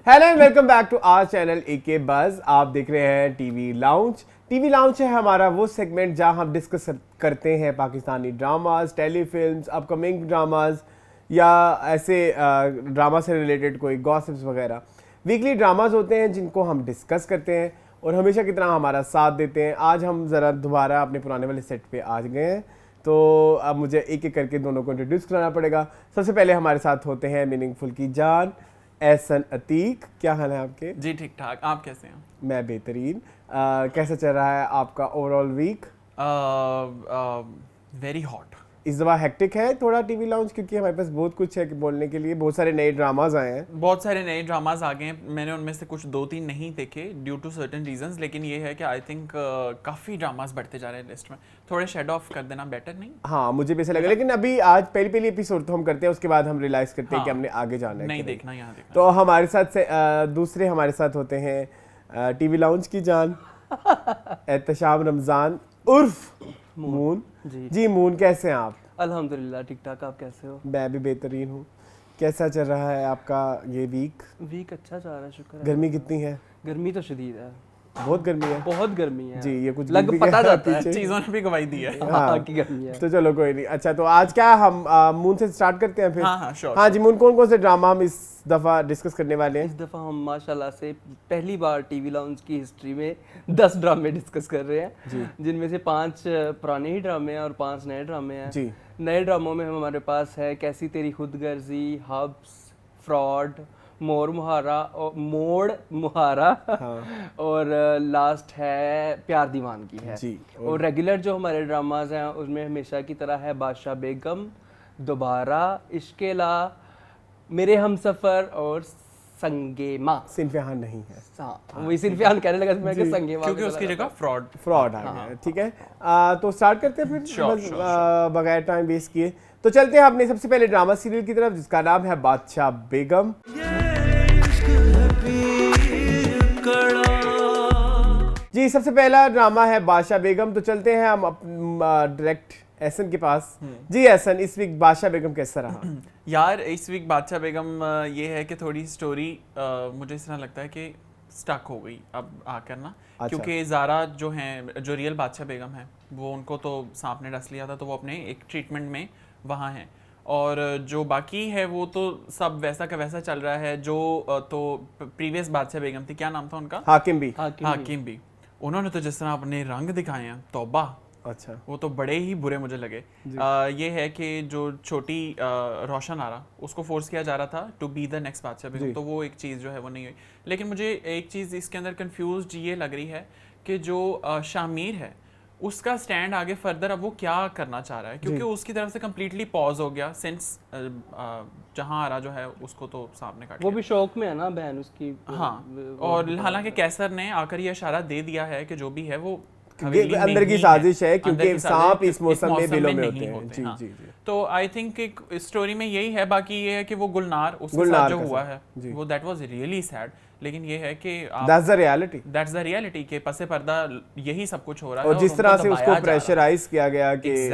Hello and welcome back to our channel AK Buzz. आप देख रहे हैं टीवी लाउंज। टीवी लाउंज है हमारा वो सेगमेंट जहां हम डिस्कस करते हैं Pakistani dramas, telefilms, upcoming dramas या ऐसे ड्रामा से रिलेटेड कोई गॉसिप्स वगैरह। वीकली ड्रामाज होते हैं जिनको हम डिस्कस करते हैं और हमेशा की तरह हमारा साथ देते हैं। आज हम ज़रा दोबारा अपने पुराने वाले सेट पे आ गए हैं, तो अब मुझे एक एक करके दोनों को इंट्रोड्यूस कराना पड़ेगा। सबसे पहले हमारे साथ होते हैं मीनिंगफुल की जान, एहसन अतीक। क्या हाल है आपके? जी ठीक ठाक, आप कैसे हैं? मैं बेहतरीन। कैसा चल रहा है आपका ओवरऑल वीक? Very hot. इस दफ़ा हेक्टिक है थोड़ा टीवी लाउंज, क्योंकि हमारे पास बहुत कुछ है बोलने के लिए। बहुत सारे नए ड्रामाज आए हैं। बहुत सारे नए ड्रामाज आ गए हैं। मैंने उनमें से कुछ 2-3 नहीं देखे ड्यू टू सर्टेन रीजंस, लेकिन ये है कि आई थिंक काफ़ी ड्रामाज बढ़ते जा रहे हैं लिस्ट में। थोड़े शेड ऑफ कर देना बेटर नहीं? हाँ, मुझे भी ऐसा लगा, लेकिन अभी आज पहली एपिसोड तो हम करते हैं, उसके बाद हम रियलाइज करते हैं कि हमने आगे जाना है नहीं कि देखना, यहाँ देखना। तो हमारे साथ से दूसरे हमारे साथ होते हैं टीवी लाउंज की जान एहतशाम रमज़ान उर्फ मून। जी मून, कैसे हैं आप? अल्हम्दुलिल्लाह ठीक ठाक, आप कैसे हो? मैं भी बेहतरीन हूँ। कैसा चल रहा है आपका ये वीक? वीक अच्छा चल रहा है, शुक्र है। गर्मी कितनी है? गर्मी तो शदीद है, बहुत गर्मी है। बहुत गर्मी है जी, ये कुछ लग भी पता जाता है। चीज़ों ने भी गवाही दी है। हाँ की गर्मी है। तो चलो कोई नहीं। अच्छा, तो आज क्या हम मून से स्टार्ट करते हैं फिर? हाँ sure, हाँ जी मून, कौन कौन से ड्रामा हम इस दफ़ा डिस्कस करने वाले हैं? इस दफ़ा हम माशाल्लाह से पहली बार टीवी लाउंज की हिस्ट्री में 10 ड्रामे डिस्कस कर रहे हैं, जिनमें से 5 पुराने ही ड्रामे हैं और 5 नए ड्रामे हैं। जी। नए ड्रामों में हमारे पास है कैसी तेरी खुदगर्जी, हब्स, फ्रॉड, मोड़ मुहारा हाँ। और लास्ट है प्यार दीवानगी है जी। और रेगुलर जो हमारे ड्रामाज हैं उसमें हमेशा की तरह है बादशाह बेगम, दोबारा, इश्केला, मेरे हमसफर और संगेमा। सिनफिहान नहीं है। हाँ, वही सिनफिहान कहने लगा मैं कि संगेमा, क्योंकि उसकी जगह फ्रॉड आ गया। ठीक है, तो स्टार्ट करते हैं फिर बस बगैर टाइम वेस्ट किए। तो चलते हैं अपने सबसे पहले ड्रामा सीरियल की तरफ, जिसका नाम है बादशाह बेगम। जी, सबसे पहला ड्रामा है बादशाह बेगम। तो चलते हैं हम डायरेक्ट एहसन के पास। जी एहसन, इस वीक बादशाह बेगम कैसा रहा? यार इस वीक बादशाह बेगम ये है कि थोड़ी स्टोरी मुझे इस तरह लगता है कि स्टक हो गई अब आकर ना। अच्छा। क्योंकि ज़ारा जो हैं, जो रियल बादशाह बेगम है, वो उनको तो सांप ने डस लिया था, तो वो अपने एक ट्रीटमेंट में वहाँ हैं, और जो बाकी है वो तो सब वैसा का वैसा चल रहा है। जो तो प्रीवियस बादशाह बेगम थी, क्या नाम था उनका? हाकिम भी। हाकिम भी। उन्होंने तो जिस तरह अपने रंग दिखाए हैं, तौबा। अच्छा। वो तो बड़े ही बुरे मुझे लगे। ये है कि जो छोटी रोशन आरा, उसको फोर्स किया जा रहा था टू बी द नेक्स्ट बादशाह बेगम, तो वो एक चीज़ जो है वो नहीं हुई। लेकिन मुझे एक चीज़ इसके अंदर कंफ्यूज ये लग रही है कि जो शामिर है उसका स्टैंड आगे फर्दर अब वो क्या करना चाह रहा है, क्योंकि उसकी तरफ से कम्प्लीटली पॉज हो गया सिंस जहाँ आरा जो है उसको तो सांप ने काट वो भी शौक में है ना बहन उसकी। हाँ, और हालांकि कैसर ने आकर ये इशारा दे दिया है कि जो भी है वो अंदर की साजिश है, क्योंकि सांप इस मौसम में बिलों में होते हैं। जी, हाँ। जी, जी। तो आई थिंक एक स्टोरी में यही है। बाकी ये है कि वो गुलनार उसके साथ जो हुआ है वो दैट वाज रियली सैड। लेकिन ये है कि दैट्स द रियलिटी के पसे पर्दा यही सब कुछ हो रहा है। और जिस तरह से उसको प्रेशराइज किया गया कि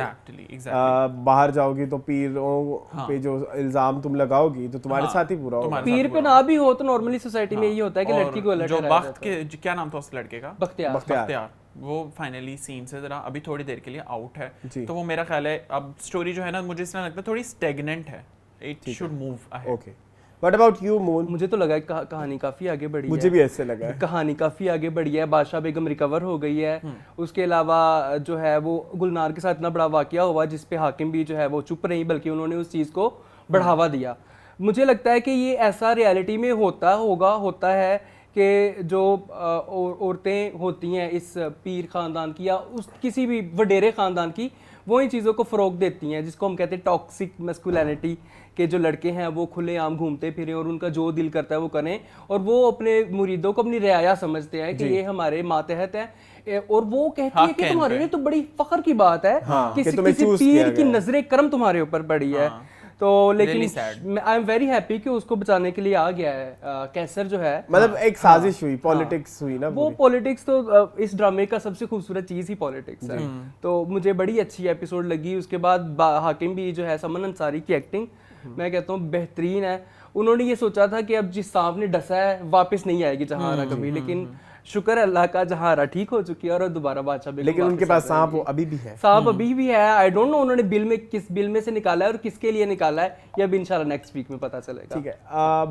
बाहर जाओगी तो पीरों पे जो इल्जाम तुम लगाओगी तो तुम्हारे साथ ही पूरा होगा। पीर पे ना भी हो तो नॉर्मली सोसाइटी में यही होता है कि लड़की को अलर्ट जो वक्त के क्या नाम था उस लड़के का? बख्तियार। वो फाइनली सीन से जरा अभी थोड़ी देर के लिए आउट है, तो वो मेरा ख्याल है अब स्टोरी जो है ना, मुझे इसमें लगता है थोड़ी स्टैग्नेंट है। It should move ahead. Okay, what about you moon? मुझे तो लगा कहानी काफी आगे बढ़ी है। मुझे भी ऐसे लगा है कहानी काफी आगे बढ़ी है। बादशाह बेगम रिकवर हो गई है। उसके अलावा जो है वो गुलनार के साथ इतना बड़ा वाकया हुआ जिसपे हाकिम भी जो है वो चुप नहीं, बल्कि उन्होंने उस चीज को बढ़ावा दिया। मुझे लगता है कि ये ऐसा रियलिटी में होता है कि जो औरतें होती हैं इस पीर ख़ानदान की या उस किसी भी वडेरे ख़ानदान की, वो इन चीज़ों को फ़रोग देती हैं, जिसको हम कहते हैं टॉक्सिक मैस्कुलिनिटी, के जो लड़के हैं वो खुलेआम घूमते फिरें और उनका जो दिल करता है वो करें, और वो अपने मुरीदों को अपनी रियाया समझते हैं कि ये हमारे मातहत है, और वो कहती है कि तुम्हारे लिए तो बड़ी फ़ख्र की बात है कि किसी पीर की नजर करम तुम्हारे ऊपर पड़ी है। तो लेकिन आई एम वेरी हैप्पी कि उसको बचाने के लिए आ गया है कैसर जो है। मतलब एक साजिश हुई, पॉलिटिक्स हुई ना वो पॉलिटिक्स तो इस ड्रामे का सबसे खूबसूरत चीज ही पॉलिटिक्स है। तो मुझे बड़ी अच्छी एपिसोड लगी। उसके बाद हाकिम भी जो है, समन अंसारी की एक्टिंग मैं कहता हूँ बेहतरीन है। उन्होंने ये सोचा था कि अब जिस सांप ने डसा है वापस नहीं आएगी जहारा कभी, लेकिन शुक्र है अल्लाह का जहारा ठीक हो चुकी है और दोबारा बादशाह बेगम लेकिन उनके वापस पास आ सांप जाएंगी। अभी भी है। सांप अभी भी है। आई डोंट नो उन्होंने बिल में किस बिल में से निकाला है और किसके लिए निकाला है, ये अभी इंशाल्लाह नेक्स्ट वीक में पता चलेगा। ठीक है,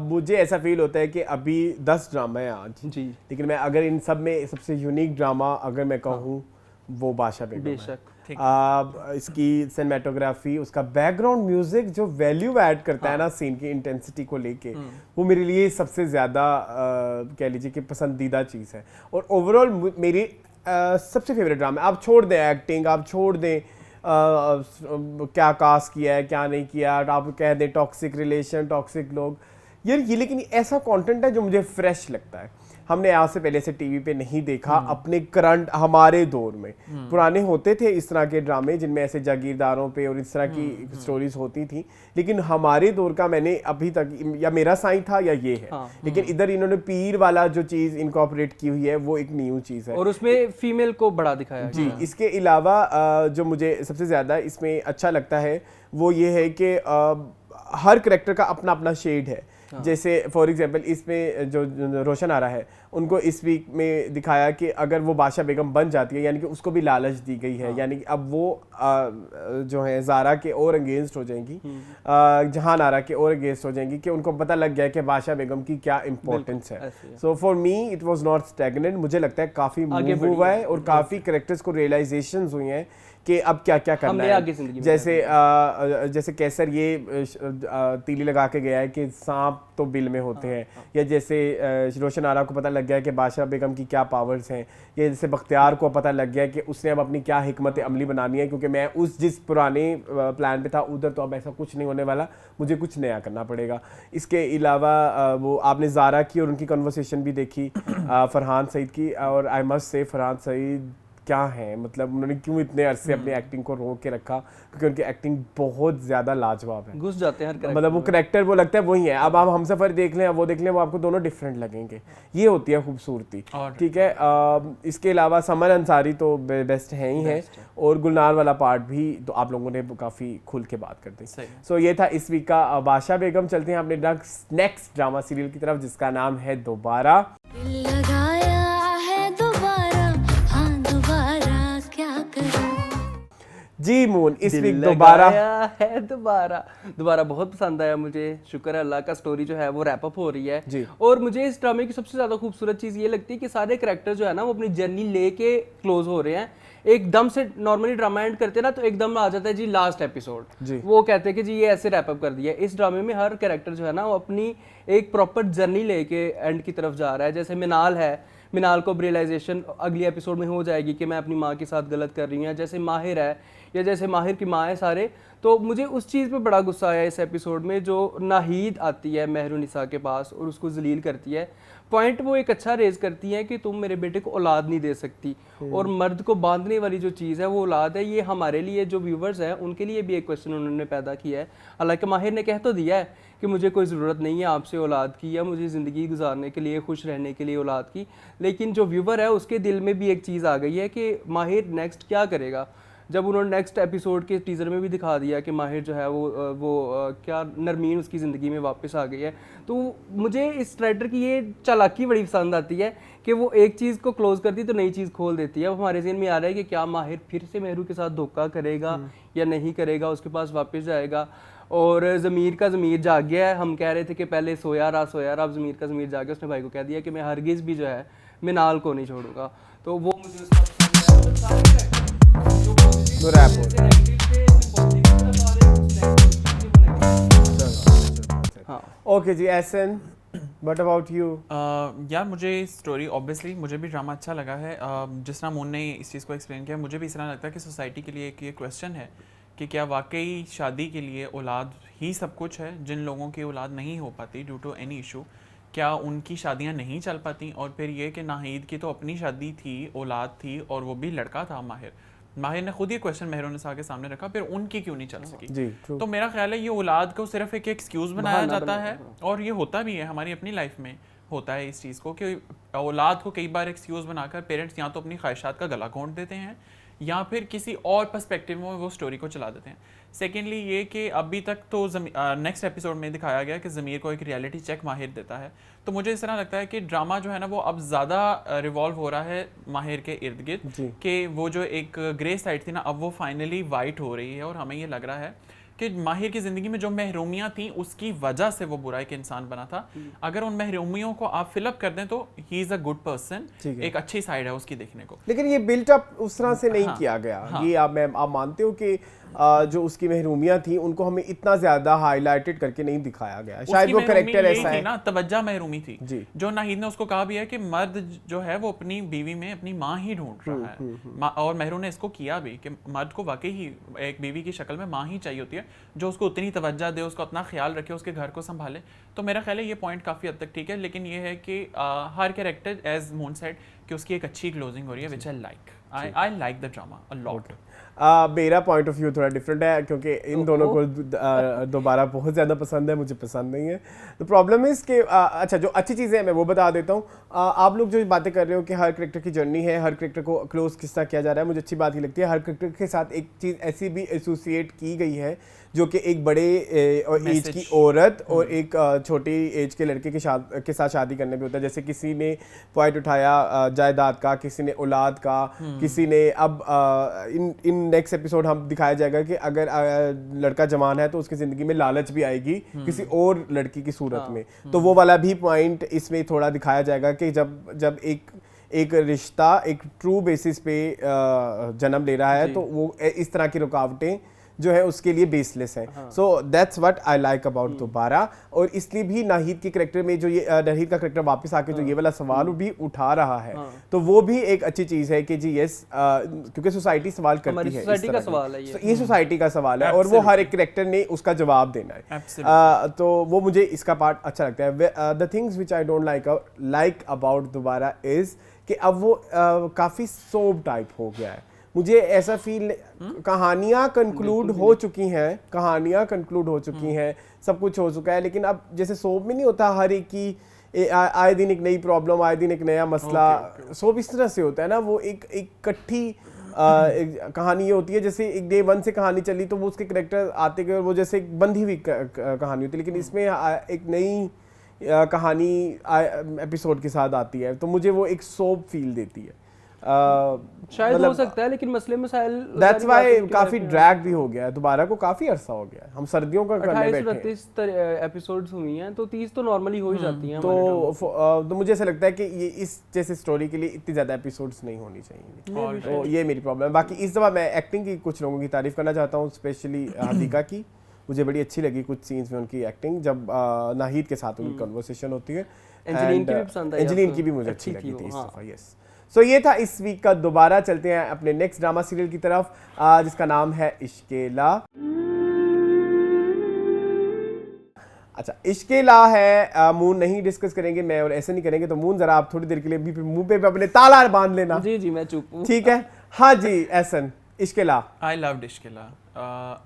मुझे ऐसा फील होता है कि अभी 10 ड्रामा है आज जी लेकिन मैं अगर इन सब में सबसे यूनिक ड्रामा अगर मैं कहूँ वो बादशाह बेगम है। बेशक। इसकी सिनेमेटोग्राफी, उसका बैकग्राउंड म्यूजिक जो वैल्यू ऐड करता है ना सीन की इंटेंसिटी को लेके, वो मेरे लिए सबसे ज़्यादा कह लीजिए कि पसंदीदा चीज़ है। और ओवरऑल मेरी सबसे फेवरेट ड्रामा। आप छोड़ दें एक्टिंग, आप छोड़ दें क्या कास्ट किया है क्या नहीं किया, आप कह दें टॉक्सिक रिलेशन, टॉक्सिक लोग, यार ये लेकिन ऐसा कंटेंट है जो मुझे फ्रेश लगता है। हमने आज से पहले से टीवी पे नहीं देखा अपने करंट हमारे दौर में। पुराने होते थे इस तरह के ड्रामे जिनमें ऐसे जागीरदारों पे और इस तरह की स्टोरीज होती थी, लेकिन हमारे दौर का मैंने अभी तक या मेरा साईं था या ये है। लेकिन इधर इन्होंने पीर वाला जो चीज़ इनकॉर्पोरेट की हुई है वो एक न्यू चीज़ है और उसमें फीमेल को बड़ा दिखाया जी। इसके अलावा जो मुझे सबसे ज़्यादा इसमें अच्छा लगता है वो ये है कि हर करेक्टर का अपना अपना शेड है। जैसे फॉर एग्जांपल इसमें जो रोशन आरा है उनको इस वीक में दिखाया कि अगर वो बादशाह बेगम बन जाती है यानी कि उसको भी लालच दी गई है, यानी कि अब वो जो है ज़ारा के और अगेंस्ट हो जाएंगी, जहान आरा के और अगेंस्ट हो जाएंगी कि उनको पता लग गया कि बादशाह बेगम की क्या इंपॉर्टेंस है। सो for me it was not stagnant, मुझे लगता है काफ़ी मूव हुआ है और काफ़ी कैरेक्टर्स को रियलाइजेशंस हुई हैं कि अब क्या क्या करना है। जैसे कैसर ये तीली लगा के गया है कि सांप तो बिल में होते हैं, या जैसे रोशन आरा को पता लग गया कि बादशाह बेगम की क्या पावर्स हैं, या जैसे बख्तियार को पता लग गया कि उसने अब अपनी क्या हिकमत अमली बनानी है, क्योंकि मैं जिस पुराने प्लान पे था उधर तो अब ऐसा कुछ नहीं होने वाला, मुझे कुछ नया करना पड़ेगा। इसके अलावा वो आपने ज़ारा की और उनकी कन्वर्सेशन भी देखी फरहान सईद की, और I must say Farhan Saeed क्या है, मतलब उन्होंने क्यों इतने अरसे अपनी एक्टिंग को रोक के रखा, क्योंकि उनकी एक्टिंग बहुत ज़्यादा लाजवाब है। घुस जाते हैं हर मतलब वो करेक्टर वो लगता है वही है। अब आप हमसफर देख लें, वो देख लें, वो आपको दोनों डिफरेंट लगेंगे। ये होती है खूबसूरती। ठीक है, इसके अलावा समर अंसारी तो बेस्ट हैं ही हैं, और गुलनार वाला पार्ट भी तो आप लोगों ने काफ़ी खुल के बात कर दी। सो ये था इस वीक का बादशाह बेगम। चलते हैं अपने नेक्स्ट ड्रामा सीरियल की तरफ जिसका नाम है दोबारा। जी मून, इस वीक दोबारा है। दोबारा बहुत पसंद आया मुझे। शुक्र है अल्लाह का, स्टोरी जो है वो रैप अप हो रही है जी। और मुझे इस ड्रामे की सबसे ज्यादा खूबसूरत चीज ये लगती है कि सारे कैरेक्टर जो है ना वो अपनी जर्नी लेके क्लोज हो रहे हैं। एकदम से नॉर्मली ड्रामा एंड करते ना तो एकदम आ जाता है जी लास्ट एपिसोड, वो कहते हैं कि जी ये ऐसे रैप अप कर दिया। इस ड्रामे में हर कैरेक्टर जो है ना वो अपनी एक प्रॉपर जर्नी लेके एंड की तरफ जा रहा है। जैसे मिनाल है, मिनाल को रियलाइजेशन अगली एपिसोड में हो जाएगी कि मैं अपनी माँ के साथ गलत कर रही हूँ। जैसे माहिर है, या जैसे माहिर की माँ है सारे, तो मुझे उस चीज़ पे बड़ा गुस्सा आया इस एपिसोड में जो नाहीद आती है मेहरुनिसा के पास और उसको जलील करती है। पॉइंट वो एक अच्छा रेज करती है कि तुम मेरे बेटे को औलाद नहीं दे सकती, और मर्द को बांधने वाली जो चीज़ है वो औलाद है। ये हमारे लिए जो व्यूवर्स हैं उनके लिए भी एक क्वेश्चन उन्होंने पैदा किया है। हालांकि माहिर ने कह तो दिया है कि मुझे कोई ज़रूरत नहीं है आपसे औलाद की, या मुझे ज़िंदगी गुजारने के लिए, खुश रहने के लिए औलाद की, लेकिन जो व्यूवर है उसके दिल में भी एक चीज़ आ गई है कि माहिर नेक्स्ट क्या करेगा। जब उन्होंने नेक्स्ट एपिसोड के टीज़र में भी दिखा दिया कि माहिर जो है वो क्या नरमीन उसकी ज़िंदगी में वापस आ गई है, तो मुझे इस राइटर की ये चालाकी बड़ी पसंद आती है कि वो एक चीज़ को क्लोज करती तो नई चीज़ खोल देती है। अब हमारे ज़हन में आ रहा है कि क्या माहिर फिर से मेहरू के साथ धोखा करेगा या नहीं करेगा, उसके पास वापस जाएगा। और ज़मीर का ज़मीर जाग गया है। हम कह रहे थे कि पहले सोया रहा, अब ज़मीर का ज़मीर जाग गया। उसने भाई को कह दिया कि मैं हरगिज़ भी जो है मिनाल को नहीं छोड़ूंगा। तो वो मुझे उसका पसंद है। तो रैप हो रहा है। Okay ji, Ehsan, what about you? यार मुझे स्टोरी ऑब्वियसली मुझे भी ड्रामा अच्छा लगा है। जिस तरह मून ने इस चीज़ को एक्सप्लेन किया, मुझे भी इस तरह लगता है कि सोसाइटी के लिए एक ये क्वेश्चन है कि क्या वाकई शादी के लिए औलाद ही सब कुछ है। जिन लोगों की औलाद नहीं हो पाती ड्यू टू एनी इशू, क्या उनकी शादियां नहीं चल पाती? और फिर ये कि नाहिद की तो अपनी शादी थी, औलाद थी, और वो भी लड़का था माहिर ने खुद ये क्वेश्चन मेहरुनिसा के सामने रखा, फिर उनकी क्यों नहीं चल सकी जी। तो मेरा ख्याल है ये औलाद को सिर्फ एक एक्सक्यूज बनाया जाता है, और ये होता भी है हमारी अपनी लाइफ में होता है इस चीज़ को कि औलाद को कई बार एक्सक्यूज बनाकर पेरेंट्स या तो अपनी ख्वाहिशात का गला घोंट देते हैं या फिर किसी और पर्सपेक्टिव में वो स्टोरी को चला देते हैं। सेकेंडली ये कि अभी तक तो नेक्स्ट एपिसोड में दिखाया गया कि ज़मीर को एक रियलिटी चेक माहिर देता है, तो मुझे इस तरह लगता है कि ड्रामा जो है ना वो अब ज़्यादा रिवॉल्व हो रहा है माहिर के इर्द गिर्द, कि वो जो एक ग्रे साइड थी ना अब वो फाइनली वाइट हो रही है, और हमें ये लग रहा है कि माहिर की ज़िंदगी में जो महरूमियाँ थी उसकी वजह से वो बुरा एक इंसान बना था। अगर उन महरूमियों को आप फिलअप कर दें तो he is a good person, एक अच्छी साइड है उसकी देखने को। लेकिन ये बिल्ट अप उस तरह से नहीं किया गया। ये आप मानते हो कि जो उसकी महरूमियाँ थी उनको हमें इतना ज्यादा हाईलाइटेड करके नहीं दिखाया गया, शायद वो कैरेक्टर ऐसा है ना, तवज्जो महरूमी थी जो नाहिद ने उसको कहा भी है कि मर्द जो है वो अपनी बीवी में अपनी माँ ही ढूंढ रहा है, और महरू ने इसको किया भी कि मर्द को वाकई ही एक बीवी की शक्ल में माँ ही चाहिए होती है जो उसको उतनी तवज्जो दे, उसको अपना ख्याल रखे, उसके घर को संभाले। तो मेरा ख्याल है ये पॉइंट काफ़ी हद तक ठीक है, लेकिन ये है कि हर कैरेक्टर एज मून सेड कि उसकी एक अच्छी क्लोजिंग हो रही है, which I like the drama a lot. मेरा पॉइंट ऑफ व्यू थोड़ा डिफरेंट है क्योंकि इन दोनों को दोबारा बहुत ज़्यादा पसंद है, मुझे पसंद नहीं है। तो प्रॉब्लम इज़ कि अच्छा जो अच्छी चीज़ें हैं मैं वो बता देता हूँ। आप लोग जो बातें कर रहे हो कि हर क्रिकेटर की जर्नी है, हर क्रिकेटर को क्लोज किस तरह किया जा रहा है, मुझे अच्छी बात ही लगती है। हर क्रिकेटर के साथ एक चीज़ ऐसी भी एसोसिएट की गई है जो कि एक बड़े एज की औरत और एक छोटी एज के लड़के के साथ शादी करने भी होता है। जैसे किसी ने पॉइंट उठाया जायदाद का, किसी ने औलाद का, किसी ने अब इन नेक्स्ट एपिसोड हम दिखाया जाएगा कि अगर लड़का जवान है तो उसकी ज़िंदगी में लालच भी आएगी किसी और लड़की की सूरत में, तो वो वाला भी पॉइंट इसमें थोड़ा दिखाया जाएगा कि जब एक रिश्ता एक ट्रू बेसिस पे जन्म ले रहा है तो वो इस तरह की रुकावटें जो है उसके लिए बेसलेस है। So that's what I like about दोबारा। और इसलिए भी नाहिद के करैक्टर में जो ये नाहिद का करैक्टर वापस आके जो ये वाला सवाल भी उठा रहा है तो वो भी एक अच्छी चीज है कि जी यस, क्योंकि सोसाइटी सवाल करती है, सोसाइटी का सवाल है ये सोसाइटी का सवाल है और वो हर एक करैक्टर ने उसका जवाब देना है। तो वो मुझे इसका पार्ट अच्छा लगता है। The things which I don't like about दोबारा इज कि अब वो काफी सोप टाइप हो गया है। मुझे ऐसा फील, कहानियाँ कंक्लूड हो चुकी हैं, सब कुछ हो चुका है, लेकिन अब जैसे सोप में नहीं होता हर एक की आए दिन एक नई प्रॉब्लम, आए दिन एक नया मसला। सोप इस तरह से होता है ना, वो एक इकट्ठी कहानी होती है। जैसे एक डे 1 से कहानी चली तो वो उसके करेक्टर आते गए और वो जैसे एक बंधी हुई कहानी होती है, लेकिन इसमें एक नई कहानी एपिसोड के साथ आती है तो मुझे वो एक सोप फील देती है। शायद हो सकता है, लेकिन मसले मसाइल दैट्स व्हाई काफी ड्रैग भी हो गया है, दोबारा को काफी अरसा हो गया है। हम सर्दियों का करने बैठे हैं, 28 एपिसोड्स हुई हैं तो 30 तो नॉर्मली हो ही जाती हैं। तो मुझे ऐसा लगता है कि ये इस जैसे स्टोरी के लिए इतनी ज्यादा एपिसोड्स नहीं होनी चाहिए, तो ये मेरी प्रॉब्लम है। बाकी इस दफा मैं एक्टिंग की कुछ लोगों की तारीफ करना चाहता हूँ, स्पेशली हदीका की। मुझे बड़ी अच्छी लगी कुछ सीन्स में उनकी एक्टिंग, जब नाहिद के साथ उनकी कन्वर्सेशन होती है। एंजेलिन की भी मुझे अच्छी लगी थी इस दफा। यस, सो ये था इस वीक का। दोबारा चलते हैं अपने नेक्स्ट ड्रामा सीरियल की तरफ जिसका नाम है इश्केला। अच्छा, इश्केला है, मून नहीं डिस्कस करेंगे, मैं और ऐसे नहीं करेंगे, तो मून जरा आप थोड़ी देर के लिए भी मुंह पे अपने ताला बांध लेना। जी मैं चुप हूं। ठीक है, हाँ जी Ehsan. Ishqela, I loved Ishqela.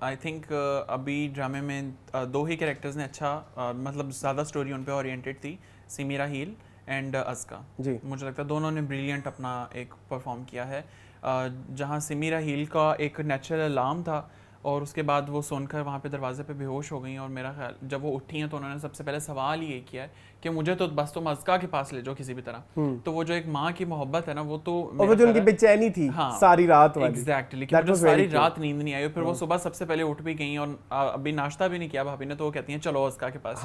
I think अभी ड्रामे में दो ही कैरेक्टर्स ने अच्छा मतलब ज़्यादा स्टोरी उन पे ओरिएंटेड थी, सिमीरा हील एंड अस्का जी। मुझे लगता है दोनों ने ब्रिलियंट अपना एक परफॉर्म किया है। जहाँ सिमीरा हील का एक नेचुरल अलार्म था और उसके बाद वो सुनकर वहाँ पे दरवाजे पे बेहोश हो गई, और मेरा ख्याल जब वो उठी हैं तो उन्होंने सबसे पहले सवाल ये किया है कि मुझे तो बस तुम अस्का के पास ले जाओ किसी भी तरह। तो वो जो एक माँ की मोहब्बत है ना, वो तो और वो जो उनकी बेचैनी थी सारी रात वाली, एग्जैक्टली, कि मुझे सारी रात नींद नहीं आई। फिर वो सुबह सबसे पहले उठ भी गई और अभी नाश्ता भी नहीं किया भाभी ने, तो वो कहती हैं चलो अस्का के पास।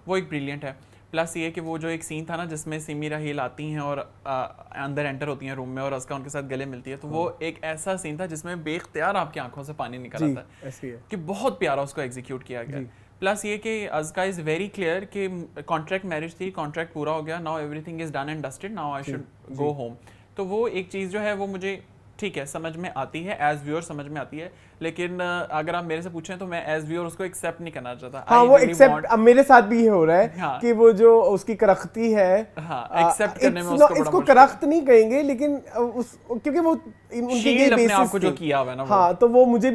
वो एक ब्रिलियंट है। प्लस ये कि वो जो एक सीन था ना जिसमें सिमीरा हील आती हैं और अंदर एंटर होती हैं रूम में और अस्का उनके साथ गले मिलती है, तो वो एक ऐसा सीन था जिसमें बेख्तियार आपकी आंखों से पानी निकल आता है कि बहुत प्यारा उसको एग्जीक्यूट किया गया। प्लस ये कि अस्का इज़ वेरी क्लियर कि कॉन्ट्रैक्ट मैरिज थी, कॉन्ट्रैक्ट पूरा हो गया, now everything is done and dusted, now I should go home. तो वो एक चीज़ जो है वो मुझे ठीक है समझ में आती है, एज व्यूअर समझ में आती है, लेकिन अगर आप मेरे से पूछें तो मैं एज व्यूअर उसको एक्सेप्ट नहीं करना चाहता। हाँ, वो एक्सेप्ट अब मेरे साथ भी ये हो रहा है कि वो जो उसकी करख्ती है, एक्सेप्ट करने में उसको इसको करख्त नहीं कहेंगे, लेकिन क्योंकि वो उनके Shield ये अपने basis आप को जो थे। किया हुआ है ना वो। हाँ, तो वो मुझे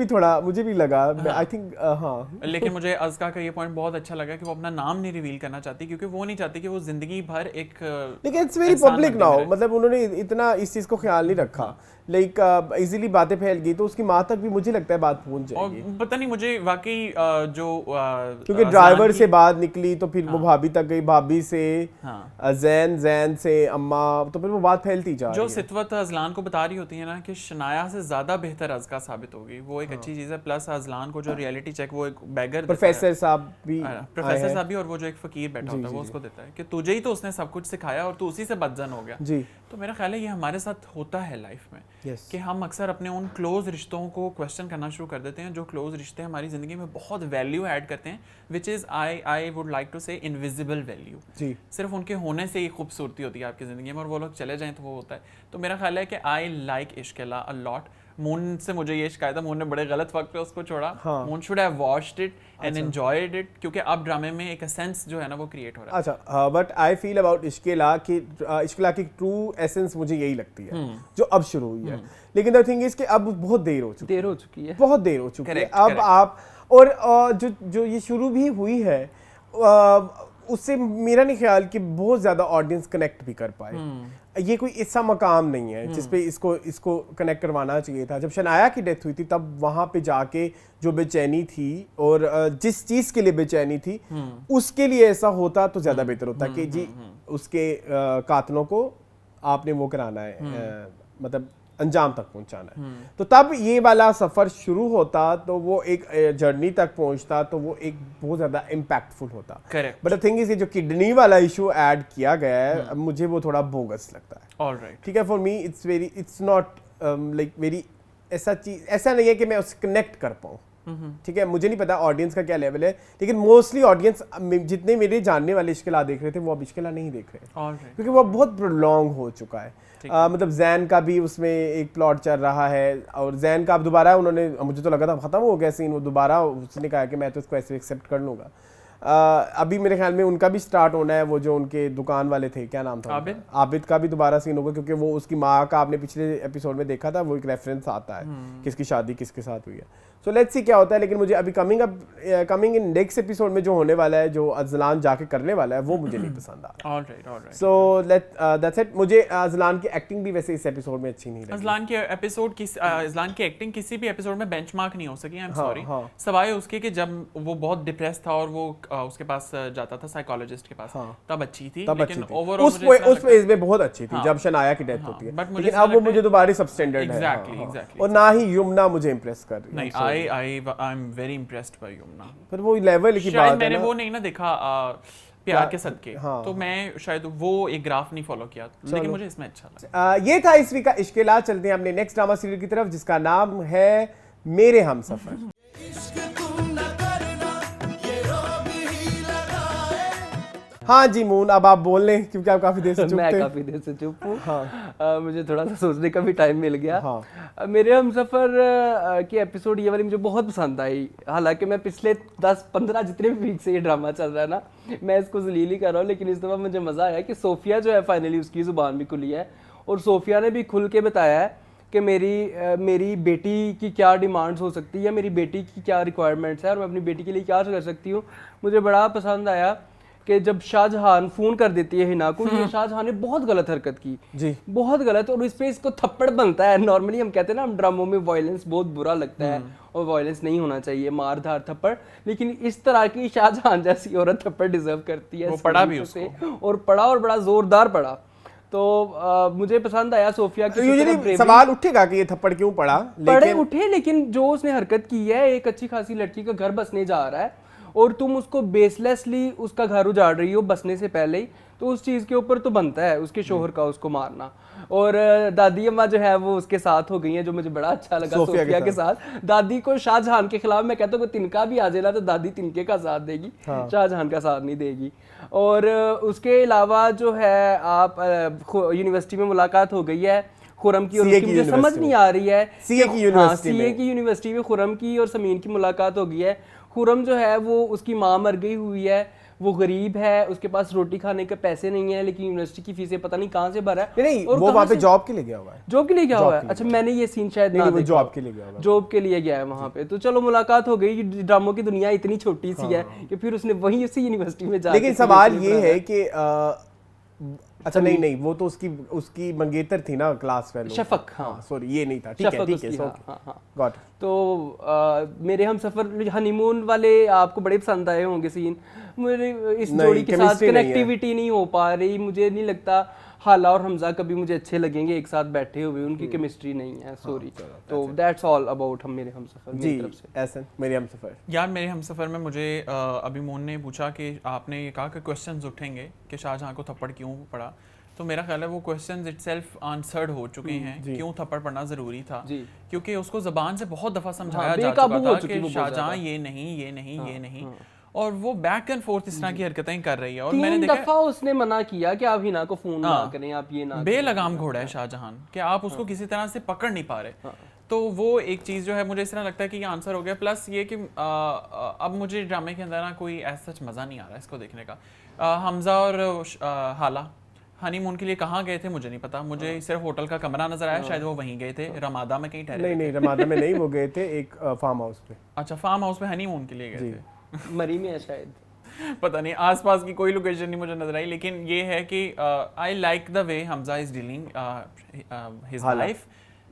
भी लगा, आई थिंक हाँ। लेकिन मुझे अज़का का ये पॉइंट बहुत अच्छा लगा कि वो अपना नाम नहीं रिवील करना चाहती, क्योंकि वो नहीं चाहती कि वो जिंदगी भर एक लेकिन इट्स वेरी इंसान पब्लिक बन के नाउ, रहे। मतलब उन्होंने इतना इस चीज को ख्याल नहीं रखा, लाइक इजीली बातें फैल गई, तो उसकी माँ तक भी मुझे लगता है बात पहुंच और जाएगी, पता नहीं मुझे वाकई जो क्योंकि अज़लान ड्राइवर की- से बात निकली तो फिर वो भाभी तक गई, भाभी से हाँ। जैन से अम्मा, तो फिर वो बात फैलती जा जो रही है। सितवत अज़लान को बता रही होती है ना कि शनाया से ज्यादा बेहतर अज़का साबित होगी, वो एक अच्छी चीज़ है। प्लस अज़लान को जो रियलिटी चेक वो एक बैगर प्रोफेसर साहब भी प्रोफेसर साहब भी, और वो जो एक फकीर बैठा जी, होता है जी, वो जी। उसको देता है कि तुझे ही तो उसने सब कुछ सिखाया और तू उसी से बदजन हो गया। जी, तो मेरा ख्याल है ये हमारे साथ होता है लाइफ में, यस, कि हम अक्सर अपने उन क्लोज रिश्तों को क्वेश्चन करना शुरू कर देते हैं, जो क्लोज रिश्ते हमारी ज़िंदगी में बहुत वैल्यू ऐड करते हैं, which is I would like to say invisible value. जी, सिर्फ उनके होने से ही खूबसूरती होती है आपकी ज़िंदगी में, और वो लोग चले जाएं तो वो होता है। तो मेरा ख्याल है कि I like Ishqela a lot. Moon से मुझे ये शिकायत है, मून ने बड़े गलत वक्त पे उसको छोड़ा। हाँ। Moon should have watched it and enjoyed it, क्योंकि अब ड्रामे में एक सेंस जो है ना वो क्रिएट हो रहा है। अच्छा, बट आई फील अबाउट इश्किला कि इश्किला की ट्रू एसेंस मुझे यही लगती है जो अब शुरू हुई है, लेकिन द थिंग इज कि अब बहुत देर हो चुकी है, देर हो चुकी है, बहुत देर हो चुकी है। Correct, अब correct. आप और जो ये शुरू भी हुई है, उससे मेरा नहीं ख्याल कि बहुत ज़्यादा ऑडियंस कनेक्ट भी कर पाए। ये कोई ऐसा मकाम नहीं है जिस पे इसको कनेक्ट करवाना चाहिए था। जब शनाया की डेथ हुई थी तब वहाँ पे जाके जो बेचैनी थी और जिस चीज़ के लिए बेचैनी थी उसके लिए ऐसा होता तो ज़्यादा बेहतर होता कि जी उसके कातलों को आपने वो कराना है, मतलब अंजाम तक पहुंचाना है। तो तब ये वाला सफ़र शुरू होता तो वो एक जर्नी तक पहुंचता, तो वो एक बहुत ज़्यादा इम्पैक्टफुल होता। Correct. But the thing is ये जो किडनी वाला इशू ऐड किया गया है, अब मुझे वो थोड़ा बोगस लगता है। ऑलराइट। ठीक है, for me it's not like very ऐसा नहीं है कि मैं उससे कनेक्ट कर पाऊँ। ठीक है, मुझे नहीं पता ऑडियंस का क्या लेवल है, लेकिन मोस्टली ऑडियंस जितने मेरे जानने वाले इश्किला देख रहे थे वो अब इश्किला नहीं देख रहे, ऑलराइट। क्योंकि वो बहुत प्रोलॉन्ग हो चुका है। मतलब जैन का भी उसमें एक प्लॉट चल रहा है, और जैन का अब दोबारा उन्होंने, मुझे तो लगा था खत्म हो गया सीन, वो दोबारा उसने कहा कि मैं तो इसको ऐसे एक्सेप्ट कर लूँगा। अभी मेरे ख्याल में उनका भी स्टार्ट होना है, वो जो उनके दुकान वाले थे, क्या नाम था आबिद। आबिद का भी दोबारा सीन होगा, क्योंकि वो उसकी माँ का आपने पिछले एपिसोड में देखा था, वो एक रेफरेंस आता है किसकी शादी किसके साथ हुई है। सो लेट्स सी क्या होता है, लेकिन मुझे अभी कमिंग इन नेक्स्ट एपिसोड में जो होने वाला है, जो अज़लान जाके करने वाला है, वो मुझे नहीं पसंद आ रहा। Alright, alright. So that's it. मुझे अज़लान की एक्टिंग भी वैसे इस एपिसोड में अच्छी नहीं लगी। अज़लान की एक्टिंग किसी भी एपिसोड में बेंचमार्क नहीं हो सकी, आई एम सॉरी। हाँ। सवाए उसके कि जब वो बहुत डिप्रेस था और वो उसके पास जाता था साइकोलॉजिस्ट के पास, हाँ। तब अच्छी थी, तब अच्छी लेकिन थी, ओवरऑल उस फेज में बहुत अच्छी थी, हाँ। जब शनाया की डेथ हाँ, होती है, but मुझे लेकिन ऐसा अब वो लगता मुझे है- दोबारा सबस्टैंडर्ड है। Exactly, हाँ, हाँ। exactly. और ना ही यमुना मुझे इम्प्रेस कर रही है। नहीं, I am very impressed by Yamuna. पर वो लेवल की शायद बात है मैंने ना। वो नहीं ना देखा प्यार के सदके, हाँ। तो मैं शायद वो एक ग्राफ नहीं फॉलो किया, लेकिन मुझे इसमें अच्छा लगा। ये था इस वीक का इश्किला। चलते हैं अपने नेक्स्ट ड्रामा सीरियल की तरफ, जिसका नाम है मेरे हमसफर। हाँ जी मून, अब आप बोल लें, क्योंकि आप काफी देर से चुप मैं थे। काफी देर से चुप हूँ। हाँ। मुझे थोड़ा सा सोचने का भी टाइम मिल गया। हाँ। मेरे हमसफर की एपिसोड ये वाली मुझे बहुत पसंद आई। हालांकि मैं पिछले 10-15 जितने भी वीक से ये ड्रामा चल रहा है ना, मैं इसको जलील ही कर रहा हूँ, लेकिन इस दफ़ा मुझे मज़ा आया कि सोफिया जो है फाइनली उसकी ज़ुबान भी खुली है, और सोफिया ने भी खुल के बताया है कि मेरी बेटी की क्या डिमांड्स हो सकती है, मेरी बेटी की क्या रिक्वायरमेंट्स है, और मैं अपनी बेटी के लिए क्या कर सकती हूँ। मुझे बड़ा पसंद आया कि जब शाहजहान फ़ोन कर देती है हिना को, ये शाहजहान ने बहुत गलत हरकत की जी, बहुत गलत, और इस पे इसको थप्पड़ बनता है। नॉर्मली हम कहते हैं ना, हम ड्रामों में वायलेंस बहुत बुरा लगता है और वायलेंस नहीं होना चाहिए, मार धार थप्पड़, लेकिन इस तरह की शाहजहान जैसी औरत थप्पड़ डिजर्व करती है। वो पड़ा भी उसको, और पड़ा, और बड़ा जोरदार पड़ा। तो मुझे पसंद आया सोफिया की यूजुअली सवाल उठेगा कि ये थप्पड़ क्यों पड़ा, पड़े उठे, लेकिन जो उसने हरकत की है, एक अच्छी खासी लड़की का घर बसने जा रहा है और तुम उसको बेसलेसली उसका घर उजाड़ रही हो बसने से पहले ही, तो उस चीज़ के ऊपर तो बनता है उसके शोहर का उसको मारना। और दादी अम्मा जो है वो उसके साथ हो गई हैं, जो मुझे बड़ा अच्छा लगा सोफिया के साथ। दादी को शाहजहान के खिलाफ, मैं कहता हूँ कि तिनका भी आ जाए ना तो दादी तिनके का साथ देगी, शाहजहान का साथ नहीं देगी। और उसके अलावा जो है आप यूनिवर्सिटी में मुलाकात हो गई है खुरम की, और उसकी मुझे समझ नहीं आ रही है, सीए की यूनिवर्सिटी में खुरम की और समीन की मुलाकात हो गई है। खुरम जो है वो उसकी माँ मर गई हुई है, वो गरीब है, उसके पास रोटी खाने के पैसे नहीं है, लेकिन यूनिवर्सिटी की फीसें पता नहीं कहाँ से भरा है। नहीं, और वो वहाँ पे जॉब के लिए गया हुआ है। जॉब के लिए गया हुआ है? अच्छा, मैंने ये सीन शायद ना वो देखा। जॉब के लिए गया हुआ है। जॉब के लिए गया है वहाँ पे, तो चलो मुलाकात हो गई। ड्रामों की दुनिया इतनी छोटी सी है कि फिर उसने वहीं उसी यूनिवर्सिटी में जाके लेकिन सवाल ये है कि अच्छा नहीं, वो तो उसकी मंगेतर थी ना, क्लास फेलो शफक। हाँ सॉरी, ये नहीं था। ठीक है, गॉट। तो मेरे हम सफर हनीमून वाले आपको बड़े पसंद आए होंगे सीन। मुझे इस जोड़ी के साथ कनेक्टिविटी नहीं हो पा रही। मुझे नहीं लगता हाला और हमजा कभी मुझे अच्छे लगेंगे एक साथ बैठे हुए, उनकी केमिस्ट्री नहीं है। सॉरी। तो दैट्स ऑल अबाउट हम मेरे हमसफर मेरी तरफ से। ऐसा मेरे हमसफर यार, मेरे हमसफर में मुझे अभी मोन ने पूछा कि आपने ये कहा कि क्वेश्चंस उठेंगे कि शाहजहां को थप्पड़ क्यों पड़ा, तो मेरा ख्याल है वो क्वेश्चंस इटसेल्फ आंसर्ड हो चुके हैं। क्यों थप्पड़ पड़ना जरूरी था, क्योंकि उसको जबान से बहुत दफा समझाया जा चुका था कि शाहजहां ये नहीं, और वो बैक एंड फोर्थ इस तरह की हरकतें कर रही है। और मैंने देखा 3 दफा उसने मना किया कि आप हिना को फोन ना करें, आप ये ना। बेलगाम घोड़ा है शाहजहां कि आप उसको किसी तरह से पकड़ नहीं पा रहे। तो वो एक चीज़ जो है मुझे इस तरह लगता है कि ये आंसर हो गया। प्लस ये कि अब मुझे ड्रामे के अंदर ना कोई ऐसा सच मज़ा नहीं आ रहा इसको देखने का। हमजा और हाला हनीमून के लिए कहाँ गए थे मुझे नहीं पता। मुझे सिर्फ होटल का कमरा नजर आया, शायद वो वहीं गए थे, रमादा में कहीं ठहरे। नहीं, रमादा में नहीं, वो गए थे एक फार्म हाउस पे। अच्छा, फार्म हाउस पे हनीमून के लिए गए थे। मरी में है शायद, पता नहीं, आसपास की कोई लोकेशन नहीं मुझे नजर आई। लेकिन ये है कि I like the way Hamza is dealing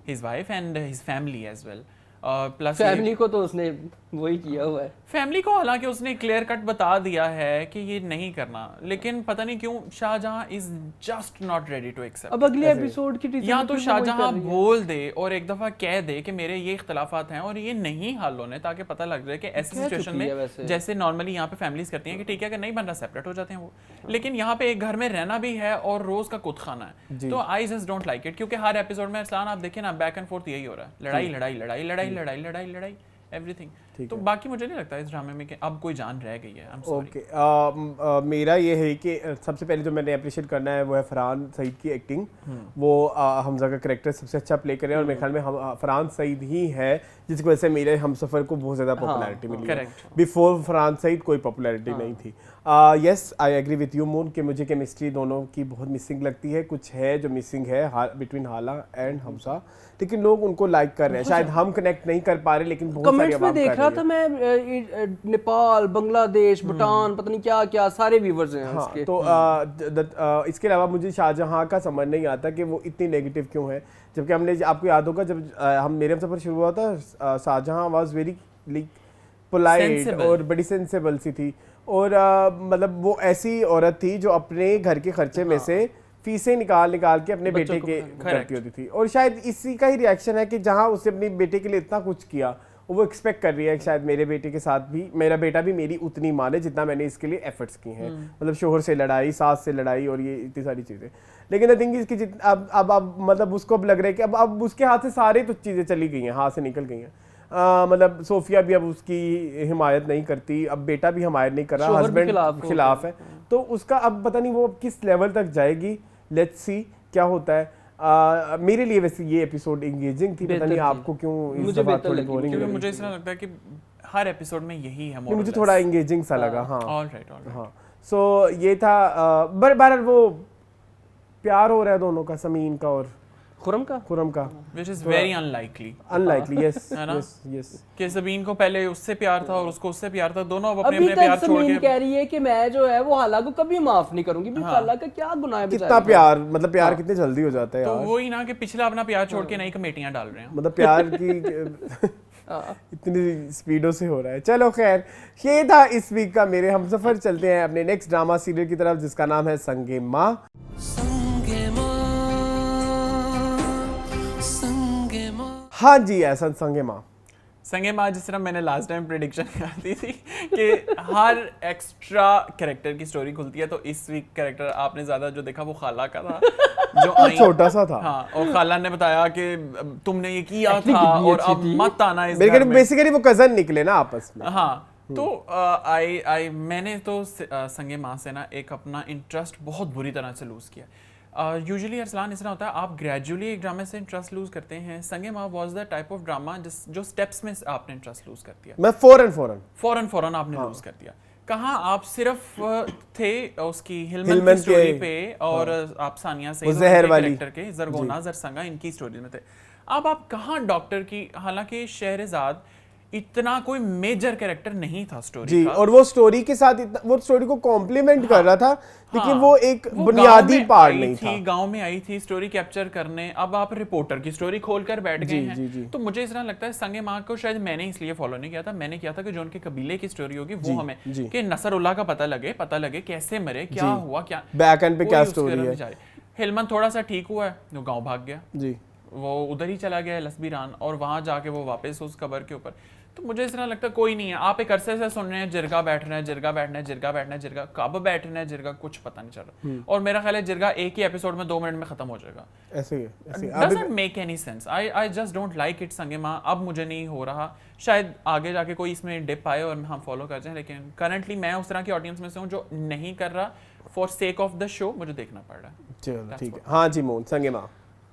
his wife and his family as well. Plus family को तो उसने वही किया हुआ है। फैमिली को हालांकि उसने क्लियर कट बता दिया है कि ये नहीं करना, लेकिन पता नहीं क्यों Shahjahan is just not ready to accept. अब अगले एपिसोड की टीजर या तो शाहजहां बोल दे और एक दफा कह दे कि मेरे ये इख्तलाफात हैं और ये नहीं हल होने, ताकि पता लग जाए कि ऐसी सिचुएशन में जैसे नॉर्मली यहाँ पे फैमिलीज करती हैं कि ठीक है अगर नहीं बन रहा सेपरेट हो जाते हैं वो, लेकिन यहाँ पे एक घर में रहना भी है और रोज का कुछ खाना है। तो I just don't like it, क्योंकि हर एपिसोड में अरसलान आप देखिए ना, बैक एंड फोर्थ यही हो रहा है, लड़ाई लड़ाई लड़ाई लड़ाई लड़ाई लड़ाई लड़ाई एवरीथिंग। तो बाकी मुझे नहीं लगता इस ड्रामे में कि अब कोई जान रह गई है। ओके, मेरा ये है कि सबसे पहले जो मैंने अप्रिशिएट करना है वो है फरहान सईद की एक्टिंग। वो हमजा का कैरेक्टर सबसे अच्छा प्ले कर रहे हैं और मेरे ख्याल में फरहान सईद ही है जिसकी वजह से मेरे हमसफर को बहुत ज़्यादा पॉपुलैरिटी मिली है। बिफोर फरहान सईद कोई पॉपुलैरिटी नहीं थी। Yes, I agree with you Moon कि मुझे केमिस्ट्री दोनों की बहुत मिसिंग लगती है। कुछ है जो मिसिंग है बिटवीन हाला एंड हमजा, लेकिन लोग उनको लाइक कर रहे हैं। शायद हम कनेक्ट नहीं कर पा रहे, लेकिन बहुत सारी आवाम देख रहा था मैं, नेपाल, बांग्लादेश, भूटान, पता नहीं क्या क्या सारे व्यूअर्स हैं उसके। तो इसके अलावा मुझे शाहजहां का समझ नहीं आता कि वो इतनी नेगेटिव क्यों है, जबकि हमने, आपको याद होगा जब हम मेरे हमसफर शुरू हुआ था, शाहजहां वाज वेरी पोलाइट और बड़ी सेंसेबल सी थी। और मतलब वो ऐसी औरत थी जो अपने घर के खर्चे में से फीसें निकाल के अपने बेटे के करती होती थी। और शायद इसी का ही रिएक्शन है कि जहां उसने अपने बेटे के लिए इतना कुछ किया, वो एक्सपेक्ट कर रही है कि शायद मेरे बेटे के साथ भी मेरा बेटा भी मेरी उतनी माने जितना मैंने इसके लिए एफर्ट्स की हैं। मतलब शोहर से लड़ाई, सास से लड़ाई और ये इतनी सारी चीज़ें। लेकिन आई थिंक इसकी अब मतलब उसको अब लग रहा है कि अब उसके हाथ से सारी तो चीज़ें चली गई हैं, हाथ से निकल गई हैं। मतलब सोफिया भी अब उसकी हिमायत नहीं करती, अब बेटा भी हिमायत नहीं कर रहा, हस्बैंड खिलाफ है। तो उसका अब पता नहीं वो किस लेवल तक जाएगी। लेट्स सी क्या होता है। मेरे लिए वैसे ये एपिसोड एंगेजिंग थी, पता नहीं आपको क्यों इस दफा थोड़ी बोरिंग लगी। मुझे ऐसा लगता है कि हर एपिसोड में यही है, मुझे थोड़ा एंगेजिंग सा लगा। हाँ, ऑलराइट। हाँ, सो ये था। बहरहाल वो प्यार हो रहा है दोनों का, समीन का और खुरम का, which is very unlikely, yes, yes, कि ज़मीन को पहले उससे प्यार था और उसको उससे प्यार था, दोनों अब अपने प्यार छोड़ के कह रही है कि मैं जो है वो हाला को कभी माफ नहीं करूंगी। हाला का क्या गुनाह है, कितना प्यार, मतलब प्यार कितने जल्दी हो जाता है यार। तो वही ना कि पिछला अपना प्यार छोड़ के नई कमेटियां डाल रहे हैं, मतलब प्यार की इतनी स्पीडों से हो रहा है। चलो खैर, ये था इस वीक का मेरे हमसफर। चलते हैं अपने नेक्स्ट ड्रामा सीरियल की तरफ जिसका नाम है संगे माँ। हाँ जी, ऐसा संगे माँ जिस तरह मैंने लास्ट टाइम प्रेडिक्शन कर दी थी कि हर एक्स्ट्रा कैरेक्टर की स्टोरी खुलती है, तो इस वीक कैरेक्टर आपने ज्यादा जो देखा वो खाला का था, जो छोटा सा था। हाँ, और खाला ने बताया कि तुमने ये किया था और अब मत आना इस घर में। बेसिकली वो कजन निकले ना आपस में। हाँ, तो मैंने तो संगे माँ से ना एक अपना इंटरेस्ट बहुत बुरी तरह से लूज किया। यूजुअली अरसलान इस तरह होता है, आप ग्रेजुअली एक ड्रामे से इंटरेस्ट लूज करते हैं। संगे माँ was the type of drama जो स्टेप्स में आपने इंटरेस्ट लूज कर दिया। मैं फौरन आपने लूज कर दिया। कहाँ आप सिर्फ थे उसकी हिलमन हिलमन की स्टोरी के- पे और आप सानिया वो सईद जहर वाली। कैरेक्टर के जरगोना जरसंगा इनकी स्टोरी में थे। अब आप कहाँ डॉक्टर की, हालांकि शहरजाद इतना कोई मेजर कैरेक्टर नहीं था स्टोरी जी, का। और वो स्टोरी के साथ इतना वो स्टोरी को कॉम्प्लीमेंट कर रहा था, लेकिन हाँ, वो एक वो बुनियादी गाँव में पार्ट आई नहीं था। गांव में आई थी स्टोरी कैप्चर करने। अब आप रिपोर्टर की स्टोरी खोलकर बैठ गए हैं। जी, जी। तो मुझे इस तरह लगता है संगे माँ को शायद मैंने इसलिए फॉलो नहीं किया था, मैंने किया था कि जो उनके कबीले की स्टोरी होगी वो हमें जी। कि नसरुल्लाह का पता लगे कैसे मरे, क्या हुआ, क्या बैक एंड पे क्या कोई उसके स्टोरी रंग है। नहीं जा रही। हिलमन थोड़ा सा ठीक हुआ है, वो गांव भाग गया, जी, वो उधर ही चला गया है लसबीरान, और वहां जाके वो वापस उस कबर के ऊपर। तो मुझे इस तरह लगता है कोई नहीं है। आप एक अरसे से सुन रहे हैं जिरगा बैठना है, जिरगा बैठना है, जिरगा बैठना है, जिरगा कब बैठना है, जिरगा कुछ पता नहीं चल रहा। और मेरा ख्याल है जिरगा एक ही एपिसोड में 2 मिनट में खत्म हो जाएगा। ऐसे ही है, ऐसे ही। Doesn't make any sense. I just don't like it संगे माँ। अब मुझे नहीं हो रहा, शायद आगे जाके कोई इसमें डिप आए और हम फॉलो कर जाएं, लेकिन करंटली मैं उस तरह की ऑडियंस में से हूँ जो नहीं कर रहा for sake of the show, मुझे देखना पड़ रहा है। चलो ठीक है। हाँ जी मोहन, संगे माँ।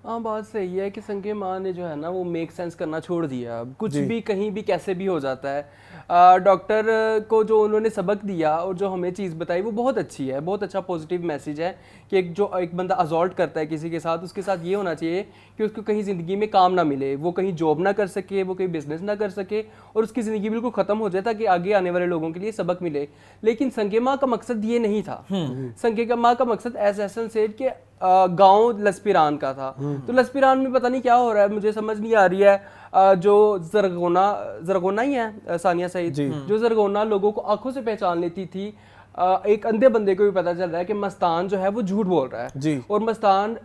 हाँ, बात सही है कि संगे माँ ने जो है ना वो मेक सेंस करना छोड़ दिया। अब कुछ भी कहीं भी कैसे भी हो जाता है। डॉक्टर को जो उन्होंने सबक दिया और जो हमें चीज़ बताई वो बहुत अच्छी है, बहुत अच्छा पॉजिटिव मैसेज है कि एक बंदा असॉल्ट करता है किसी के साथ, उसके साथ ये होना चाहिए कि उसको कहीं ज़िंदगी में काम ना मिले, वो कहीं जॉब ना कर सके, वो कहीं बिजनेस ना कर सके और उसकी ज़िंदगी बिल्कुल ख़त्म हो जाए ताकि आगे आने वाले लोगों के लिए सबक मिले। लेकिन संगे माँ का मकसद ये नहीं था। संगे माँ का मकसद एज एहसन सेठ के गांव लसपिरान का था। तो लसपिरान में पता नहीं क्या हो रहा है, मुझे समझ नहीं आ रही है। जो जरगोना ही है सानिया सईद, जो जरगोना लोगों को आंखों से पहचान लेती थी, एक अंधे बंदे को भी पता चल रहा है कि मस्तान जो है वो झूठ बोल रहा है जी। और मस्तान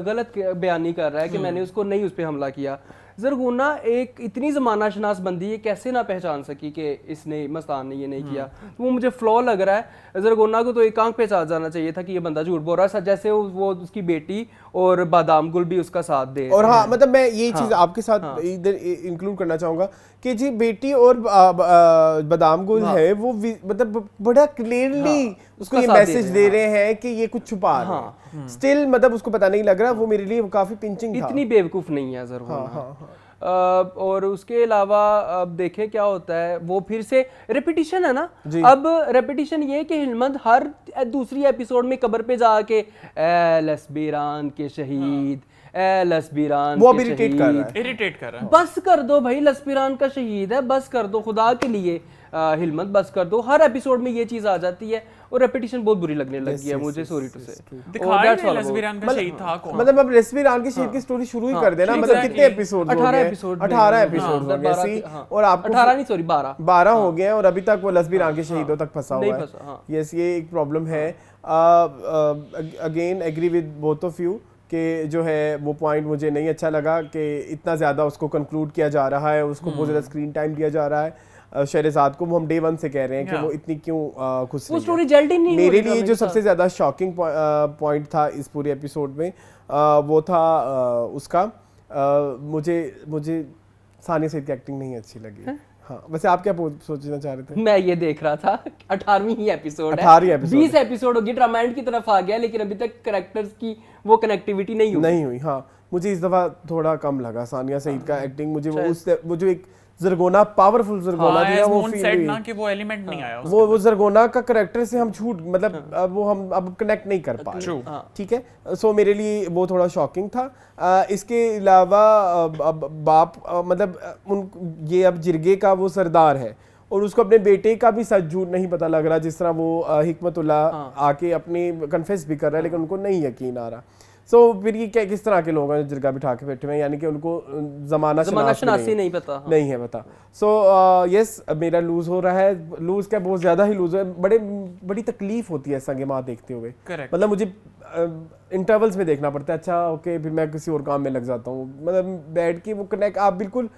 गलत बयानी कर रहा है कि मैंने उसको नहीं उस पर हमला किया। जरगोना एक इतनी ज़माना शनास बंदी है, कैसे ना पहचान सकी कि इसने मस्तान ने ये नहीं किया। तो वो मुझे फ्लॉ लग रहा है। जरगोना को तो एक आंख पहचान जाना चाहिए था कि ये बंदा झूठ बोल रहा है, जैसे वो उसकी बेटी और बादाम गुल भी उसका साथ दे। और हाँ, मतलब मैं ये चीज आपके साथ इधर इंक्लूड करना चाहूंगा कि जी बेटी और बादाम गुल है वो मतलब बड़ा क्लियरली उसको ये मैसेज दे रहे हैं कि ये कुछ छुपा रहे हैं। स्टिल मतलब उसको पता नहीं लग रहा, वो मेरे लिए काफी पिंचिंग था। इतनी बेवकूफ नहीं है जरगोना। और उसके अलावा अब देखें क्या होता है, वो फिर से रेपिटिशन है ना। अब रेपिटिशन ये कि हिलमंद हर दूसरी एपिसोड में कब्र पे जाके ए लसबीरान के शहीद, ए लसबीरान वो के इरिटेट कर रहा है। इरिटेट कर रहा है। बस कर दो भाई, लसबीरान का शहीद है, बस कर दो खुदा के लिए। हिलमत बस कर दो। हर एपिसोड में ये चीज आ जाती है और रेपिटिशन बहुत बुरी लगने लगी है मुझे, सॉरी टू से। दिखाया नहीं लसबीरान का शहीद था कौन। मतलब अब लसबीरान के शहीद की स्टोरी शुरू ही कर देना। मतलब कितने एपिसोड 18 एपिसोड 18 एपिसोड हो गए सी, और आपको 18 नहीं सॉरी 12 हो गए हैं और अभी तक वो लसबीरान के शहीदों तक फंसा हुआ है। यस, ये एक प्रॉब्लम है। Again agree with both of you कि जो है वो पॉइंट मुझे नहीं अच्छा लगा कि इतना ज़्यादा उसको कंक्लूड किया जा रहा है, उसको बहुत ज़्यादा स्क्रीन टाइम दिया जा रहा है। शहरजाद को हम डे 1 से कह रहे हैं कि वो इतनी क्यों खुश वो स्टोरी जल्द ही नहीं। मेरे लिए जो सबसे ज़्यादा शॉकिंग पॉइंट था इस पूरे एपिसोड में वो था उसका मुझे सानिया सईद की एक्टिंग नहीं अच्छी लगी। हाँ, वैसे आप क्या सोचना चाह रहे थे? मैं ये देख रहा था 18वीं ही एपिसोड है, 18वीं एपिसोड 20 एपिसोड होगी, ड्रामा एंड की तरफ आ गया, लेकिन अभी तक कैरेक्टर्स की वो कनेक्टिविटी नहीं हुई। हाँ, मुझे इस दफा थोड़ा कम लगा सानिया सईद का एक्टिंग। मुझे वो जो एक जरगोना पावरफुल जरगोना दिया वो फील हुई ना कि वो एलिमेंट नहीं आया। वो जरगोना का कैरेक्टर से हम छूट मतलब वो हम अब कनेक्ट नहीं कर पा रहे। ठीक है, सो मेरे लिए वो थोड़ा शॉकिंग था। इसके अलावा बाप मतलब ये अब जिरगे का वो सरदार है और उसको अपने बेटे का भी सच झूठ नहीं पता लग रहा, जिस तरह वो हिकमतुल्लाह आके अपनी कन्फेस भी कर रहा है लेकिन उनको नहीं यकीन आ रहा। सो फिर ये क्या किस तरह के लोग हैं जिरगा बिठा के बैठे हुए हैं, यानी कि उनको जमाना शनासी नहीं पता। नहीं है पता। सो यस, मेरा लूज हो रहा है। लूज क्या, बहुत ज्यादा ही लूज है। बड़ी तकलीफ होती है संगे माँ देखते हुए। मतलब मुझे इंटरवल्स में देखना पड़ता है। अच्छा ओके, फिर मैं किसी और काम में लग जाता हूँ। मतलब बैठ के वो कनेक्ट आप बिल्कुल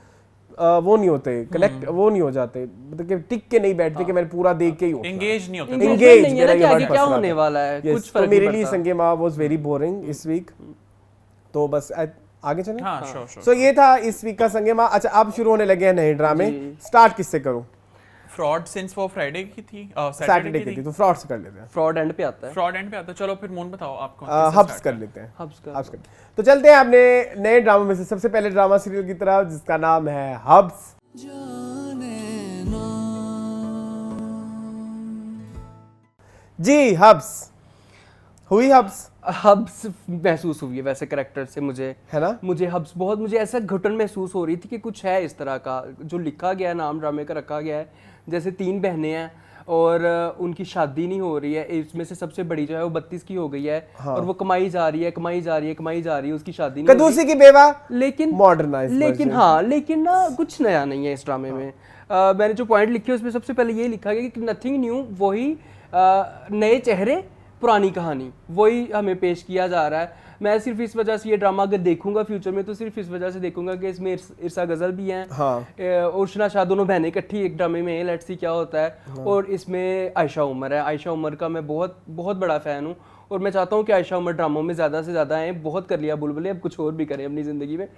वो नहीं होते, कनेक्ट वो नहीं हो जाते, मतलब कि टिक के नहीं बैठते कि मैंने पूरा देख के ही एंगेज नहीं होते। एंगेज मेरा ये आगे क्या होने वाला है, कुछ तो मेरे लिए संगे माँ वाज वेरी बोरिंग इस वीक। तो बस आगे चलें। हाँ, श्योर। सो ये था इस वीक का संगे माँ। अच्छा, अब शुरू होने लगे हैं नए ड्रामे। स्टार्ट किससे करूं? फ्रॉड सिंस वो फ्राइडे की थी, सैटरडे की थी, तो फ्रॉड से कर लेते हैं। फ्रॉड एंड पे आता है। फ्रॉड एंड पे आता है। चलो फिर मून बताओ आपको। हब्स कर लेते हैं। हब्स कर। तो चलते हैं अपने नए ड्रामा में से सबसे पहले ड्रामा सीरियल की तरफ जिसका नाम है हब्स। जी हब्स हुई हब्स हब्स महसूस हुई है वैसे करेक्टर से मुझे, है ना? मुझे हब्स बहुत, मुझे ऐसा घुटन महसूस हो रही थी कि कुछ है इस तरह का जो लिखा गया है, नाम ड्रामे का रखा गया है। जैसे 3 बहनें हैं और उनकी शादी नहीं हो रही है, इसमें से सबसे बड़ी जो है वो 32 की हो गई है। हाँ। और वो कमाई जा रही है, कमाई जा रही है, कमाई जा रही है, उसकी शादी नहीं हो कदूसी की बेवा, लेकिन मॉडर्नाइज लेकिन हाँ, लेकिन ना कुछ नया नहीं है इस ड्रामे में। मैंने जो पॉइंट लिखे उसमें सबसे पहले ये लिखा गया कि नथिंग न्यू, वही नए चेहरे पुरानी कहानी, वही हमें पेश किया जा रहा है। मैं सिर्फ इस वजह से ये ड्रामा अगर देखूंगा फ्यूचर में तो सिर्फ इस वजह से देखूंगा कि इसमें इरसा गजल भी हैं, हाँ। उर्शना शाह, दोनों बहनें इकट्ठी एक ड्रामे में, लेट्स सी क्या होता है। हाँ। और इसमें आयशा उमर है, आयशा उमर का मैं बहुत बहुत बड़ा फ़ैन हूँ और मैं चाहता हूँ कि आयशा उमर ड्रामों में ज़्यादा से ज़्यादा आएँ। बहुत कर लिया बुलबुलें, अब कुछ और भी करें अपनी ज़िंदगी में।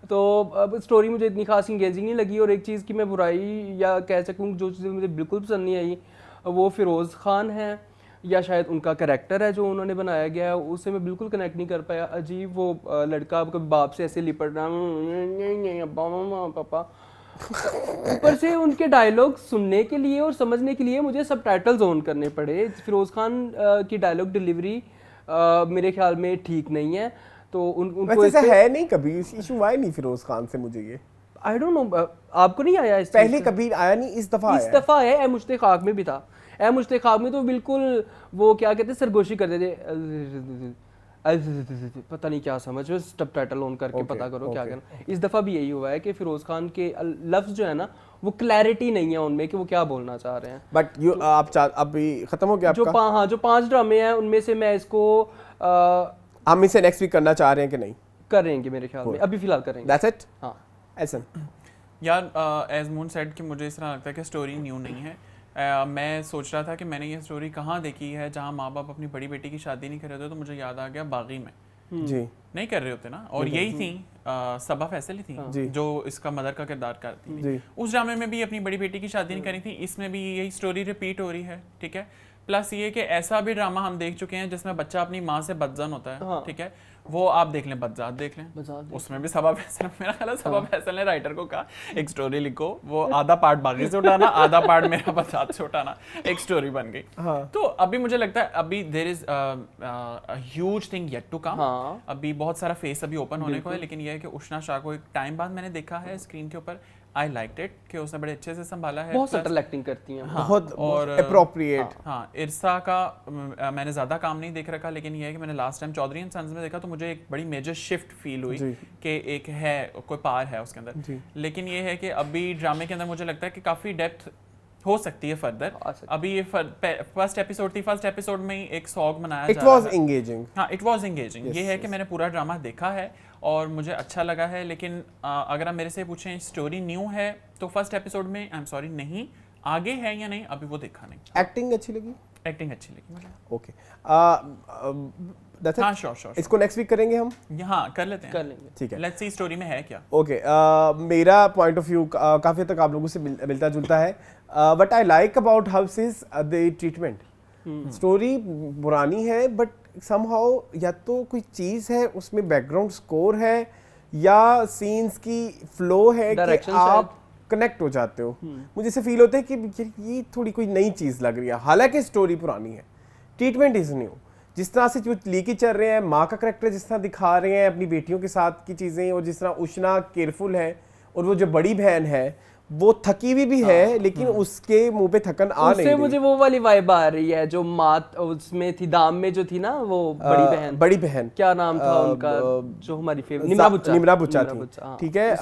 तो अब स्टोरी मुझे इतनी खास इंगेजिंग नहीं लगी। और एक चीज़ की मैं बुराई या कह सकूँ जो चीज़ मुझे बिल्कुल पसंद नहीं आई वो फिरोज़ खान है या शायद उनका कैरेक्टर है जो उन्होंने बनाया गया है, उससे मैं बिल्कुल कनेक्ट नहीं कर पाया। अजीब वो लड़का कभी बाप से ऐसे लिपट रहा, पापा। ऊपर से उनके डायलॉग सुनने के लिए और समझने के लिए मुझे सबटाइटल्स ऑन करने पड़े। फिरोज खान की डायलॉग डिलीवरी मेरे ख्याल में ठीक नहीं है। तो उनको ऐसा है नहीं, कभी इशू आया नहीं फिरोज खान से मुझे ये। आई डोंट नो, आपको नहीं आया इस पहले कभी आया नहीं, इस दफा आया है। मुश्ते खाक में भी था। मुश्ते खाक में तो बिल्कुल वो क्या कहते हैं सरगोशी करते थे, पता नहीं क्या समझ, सबटाइटल ऑन करके पता करो क्या करना। इस दफ़ा भी यही हुआ है कि फिरोज खान के लफ्ज़ जो है ना वो क्लैरिटी नहीं है उनमें कि वो क्या बोलना चाह रहे हैं। बट यू आप अभी खत्म हो गया आपका? जो 5 ड्रामे हैं उनमें से मैं इसको हम इसे नेक्स्ट वीक करना चाह रहे हैं कि नहीं? करेंगे मेरे ख्याल में, अभी फिलहाल करेंगे। That's it. हाँ ऐसा यार, एज मून सेड कि मुझे इस तरह लगता है कि स्टोरी न्यू नहीं है। मैं सोच रहा था कि मैंने ये स्टोरी कहाँ देखी है जहाँ माँ बाप अपनी बड़ी बेटी की शादी नहीं कर रहे थे, तो मुझे याद आ गया बागी में। जी नहीं कर रहे होते ना, और यही थी सबा फैसली थी जो इसका मदर का किरदार करती थी। उस ड्रामे में भी अपनी बड़ी बेटी की शादी नहीं करी थी, इसमें भी यही स्टोरी रिपीट हो रही है। ठीक है, प्लस ये कि ऐसा भी ड्रामा हम देख चुके हैं जिसमें बच्चा अपनी माँ से बदजन होता है। ठीक है, वो आप देख लें, बदजात देख लें, उसमें भी सबा फैसल, मेरा ख्याल है सबा फैसल ने राइटर को कहा एक स्टोरी लिखो, वो आधा पार्ट बागी से उठाना, आधा पार्ट मेरा बदजात से उठाना, एक स्टोरी बन गई। तो अभी मुझे लगता है अभी there is huge thing yet to come. अभी बहुत सारा फेस अभी ओपन होने को है, लेकिन ये है कि उष्णा शाह को एक टाइम बाद मैंने देखा है स्क्रीन के ऊपर, आई लाइक्ड इट कि उसने बड़े अच्छे से संभाला है, बहुत सटल एक्टिंग करती हैं। बहुत और एप्रोप्रिएट। हाँ, इरसा का मैंने ज़्यादा काम नहीं देख रखा, लेकिन ये है कि मैंने last time Chaudhry and Sons में देखा तो मुझे एक बड़ी मेजर शिफ्ट फील हुई कि एक है, कोई पार है उसके अंदर। लेकिन ये है कि अभी ड्रामे के अंदर मुझे लगता है कि काफ़ी डेप्थ हो सकती है फर्दर। अभी ये फर्स्ट एपिसोड थी, फर्स्ट एपिसोड में ही एक सॉन्ग मनाया जा रहा है। एंगेजिंग। हाँ, इट वाज एंगेजिंग। ये है कि मैंने पूरा ड्रामा देखा है और मुझे अच्छा लगा है, लेकिन अगर आप मेरे से पूछें स्टोरी न्यू है तो फर्स्ट एपिसोड में आई एम सॉरी नहीं, आगे है या नहीं अभी वो देखा नहीं। एक्टिंग अच्छी लगी? एक्टिंग अच्छी लगी मुझे। ओके, हाँ श्योर। इसको नेक्स्ट वीक करेंगे हम? हाँ कर लेते हैं, कर लेंगे। ठीक है, लेट्स सी स्टोरी में है क्या। ओके, मेरा पॉइंट ऑफ व्यू काफी हद तक आप लोगों से मिलता जुलता है। What I like about house is the treatment. Story पुरानी है बट समहाउ या तो कोई चीज़ है उसमें, बैकग्राउंड स्कोर है या सीन्स की फ्लो है कि आप कनेक्ट हो जाते हो। मुझे ऐसे फील होता है कि ये थोड़ी कोई नई चीज़ लग रही है, हालांकि स्टोरी पुरानी है। Treatment is new. जिस तरह से जो लेके चल रहे हैं, माँ का करैक्टर जिस तरह दिखा रहे हैं अपनी बेटियों के साथ की चीज़ें, और जिस तरह उष्णा केयरफुल है और वो जो बड़ी बहन है वो थकी हुई भी है, लेकिन उसके मुंह पे थकन आ नहीं रही। मुझे वो वाली वाइब आ रही है जो मात उसमें थी, दाम में जो थी ना वो बड़ी बहन क्या नाम था उनका, जो हमारी फेवरेट निम्रा बुच्चा थी। ठीक है,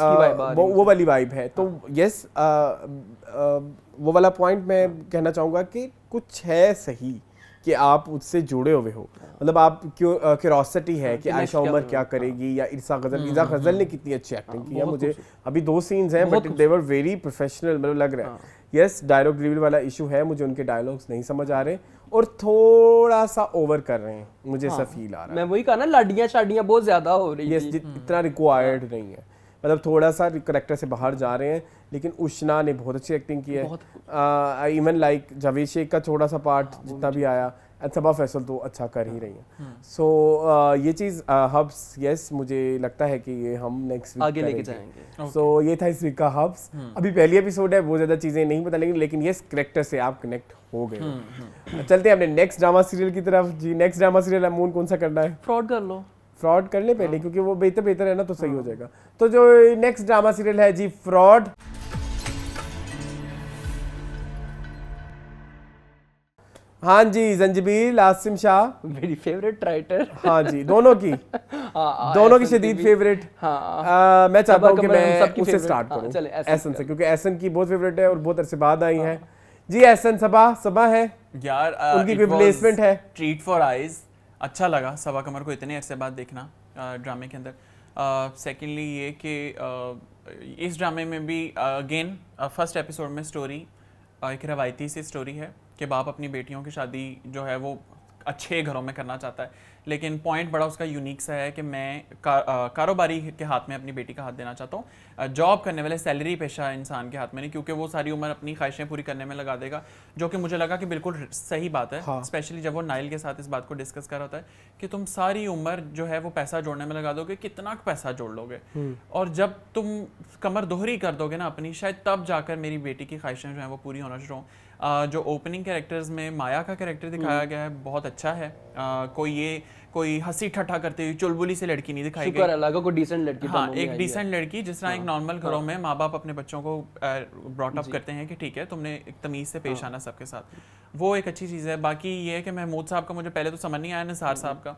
वो वाली वाइब है। तो यस, वो वाला पॉइंट मैं कहना चाहूँगा कि कुछ है सही कि आप उससे जुड़े हुए हो, मतलब आप क्यूरोसिटी है कि आयशा उमर क्या करेगी या इरसा गजल ने कितनी अच्छी एक्टिंग की है। मुझे अभी 2 सीन्स हैं but they were very professional, मतलब लग रहा है। यस, डायलॉग डिलीवरी वाला इशू है, मुझे उनके डायलॉग्स नहीं समझ आ रहे और थोड़ा सा ओवर कर रहे हैं, मुझे ऐसा फील आ रहा है। मैं वही कहा ना, लाडियाँ शाडियाँ बहुत ज्यादा हो रही है। इतना रिक्वायर्ड नहीं है, मतलब थोड़ा सा करेक्टर से बाहर जा रहे हैं। लेकिन उष्णा ने बहुत अच्छी एक्टिंग की है। इवन लाइक जावेद शेख का थोड़ा सा पार्ट जितना भी आया, सबा फैसल तो अच्छा कर ही रही हैं। सो ये चीज़ हब्स, यस मुझे लगता है कि ये हम नेक्स्ट वीक आगे लेके जाएंगे। सो ये था इस वीक का हब्स। अभी पहली एपिसोड है, बहुत ज़्यादा चीज़ें नहीं पता लेंगे, लेकिन यस करेक्टर से आप कनेक्ट हो गए हो। चलते हैं अपने नेक्स्ट ड्रामा सीरियल की तरफ जी। नेक्स्ट ड्रामा सीरियल अमून कौन सा करना है? फ्रॉड कर लो। फ्रॉड कर ले पहले, क्योंकि वो बेहतर है ना, तो सही हो जाएगा। तो जो नेक्स्ट ड्रामा सीरियल है जी फ्रॉड। हाँ जी, जंजीबील आसिम शाह मेरी फेवरेट राइटर। हाँ जी, दोनों की दोनों की शदीद फेवरेट। हाँ मैं चाहता हूँ कि सबकी मैं सबकी उससे favorite। स्टार्ट हाँ, करूँ चले एहसन से, क्योंकि एहसन की बहुत फेवरेट है और बहुत अरसे बाद आई है जी। एहसन सबा है यार, उनकी कोई प्लेसमेंट है? ट्रीट फॉर आइज, अच्छा लगा सबा कमर को इतने अरसे बाद देखना ड्रामे के अंदर। सेकेंडली ये कि इस ड्रामे में भी अगेन फर्स्ट एपिसोड में स्टोरी एक रवायती सी स्टोरी है कि बाप अपनी बेटियों की शादी जो है वो अच्छे घरों में करना चाहता है, लेकिन पॉइंट बड़ा उसका यूनिक सा है कि मैं कारोबारी के हाथ में अपनी बेटी का हाथ देना चाहता हूँ, जॉब करने वाले सैलरी पेशा इंसान के हाथ में नहीं, क्योंकि वो सारी उम्र अपनी ख्वाहिशें पूरी करने में लगा देगा, जो कि मुझे लगा कि बिल्कुल सही बात है। स्पेशली जब वो नाइल के साथ इस बात को डिस्कस कर रहा होता है कि तुम सारी उम्र जो है वो पैसा जोड़ने में लगा दोगे, कितना पैसा जोड़ लोगे, और जब तुम कमर दोहरी कर दोगे ना अपनी, शायद तब जाकर मेरी बेटी की ख्वाहिशें जो हैं वो पूरी होना शुरू हों। जो ओपनिंग कैरेक्टर्स में माया का कैरेक्टर दिखाया गया है बहुत अच्छा है। कोई हंसी ठट्ठा करते हुए चुलबुली से लड़की नहीं दिखाई शुक्र अल्लाह का, कोई डिसेंट लड़की। हाँ, एक डिसेंट लड़की, जिस तरह एक नॉर्मल घरों में माँ बाप अपने बच्चों को ब्रॉट अप करते हैं कि ठीक है तुमने एक तमीज़ से पेश आना सबके साथ, वो एक अच्छी चीज़ है। बाकी ये है कि महमूद साहब का मुझे पहले तो समझ नहीं आया, निसार साहब का,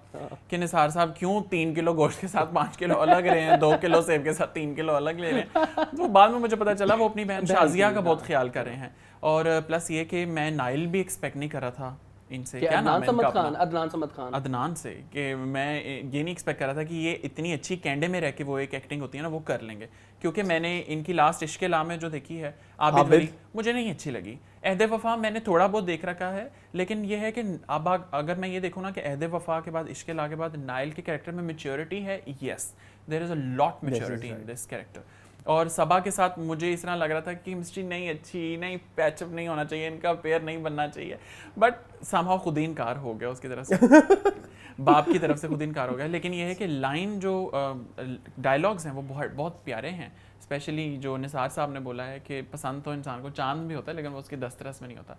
कि निसार साहब क्यों 3 किलो गोश्त के साथ 5 किलो अलग रहे हैं, 2 किलो सेब के साथ 3 किलो अलग ले रहे हैं। तो बाद में मुझे पता चला वो अपनी बहन शाजिया का बहुत ख्याल कर रहे हैं। और प्लस ये कि मैं नाइल भी एक्सपेक्ट नहीं कर रहा था इनसे, क्या नाम है इनका अपना? अदनान से, कि मैं ये नहीं एक्सपेक्ट कर रहा था कि ये इतनी अच्छी कैंडे में रह के वो एक एक्टिंग होती है ना वो कर लेंगे, क्योंकि मैंने इनकी लास्ट इश्क़े ला में जो देखी है आबिद वली, मुझे नहीं अच्छी लगी। अहद वफ़ा मैंने थोड़ा बहुत देख रखा है, लेकिन ये है कि अब अगर मैं ये देखूँ ना कि अहद वफ़ा के बाद इश्क़े ला के बाद नाइल के कैरेक्टर में मैच्योरिटी है, yes there is a lot maturity in this character. और सबा के साथ मुझे इस तरह लग रहा था कि केमिस्ट्री नहीं अच्छी, नहीं पैचअप नहीं होना चाहिए, इनका पेयर नहीं बनना चाहिए, बट समहाउ खुद ही इनकार हो गया उसकी तरफ से बाप की तरफ से खुद इनकार हो गया। लेकिन ये है कि लाइन जो डायलॉग्स हैं वो बहुत प्यारे हैं, स्पेशली जो निसार साहब ने बोला है कि पसंद तो इंसान को चांद भी होता है लेकिन वो उसके दस्तरस में नहीं होता।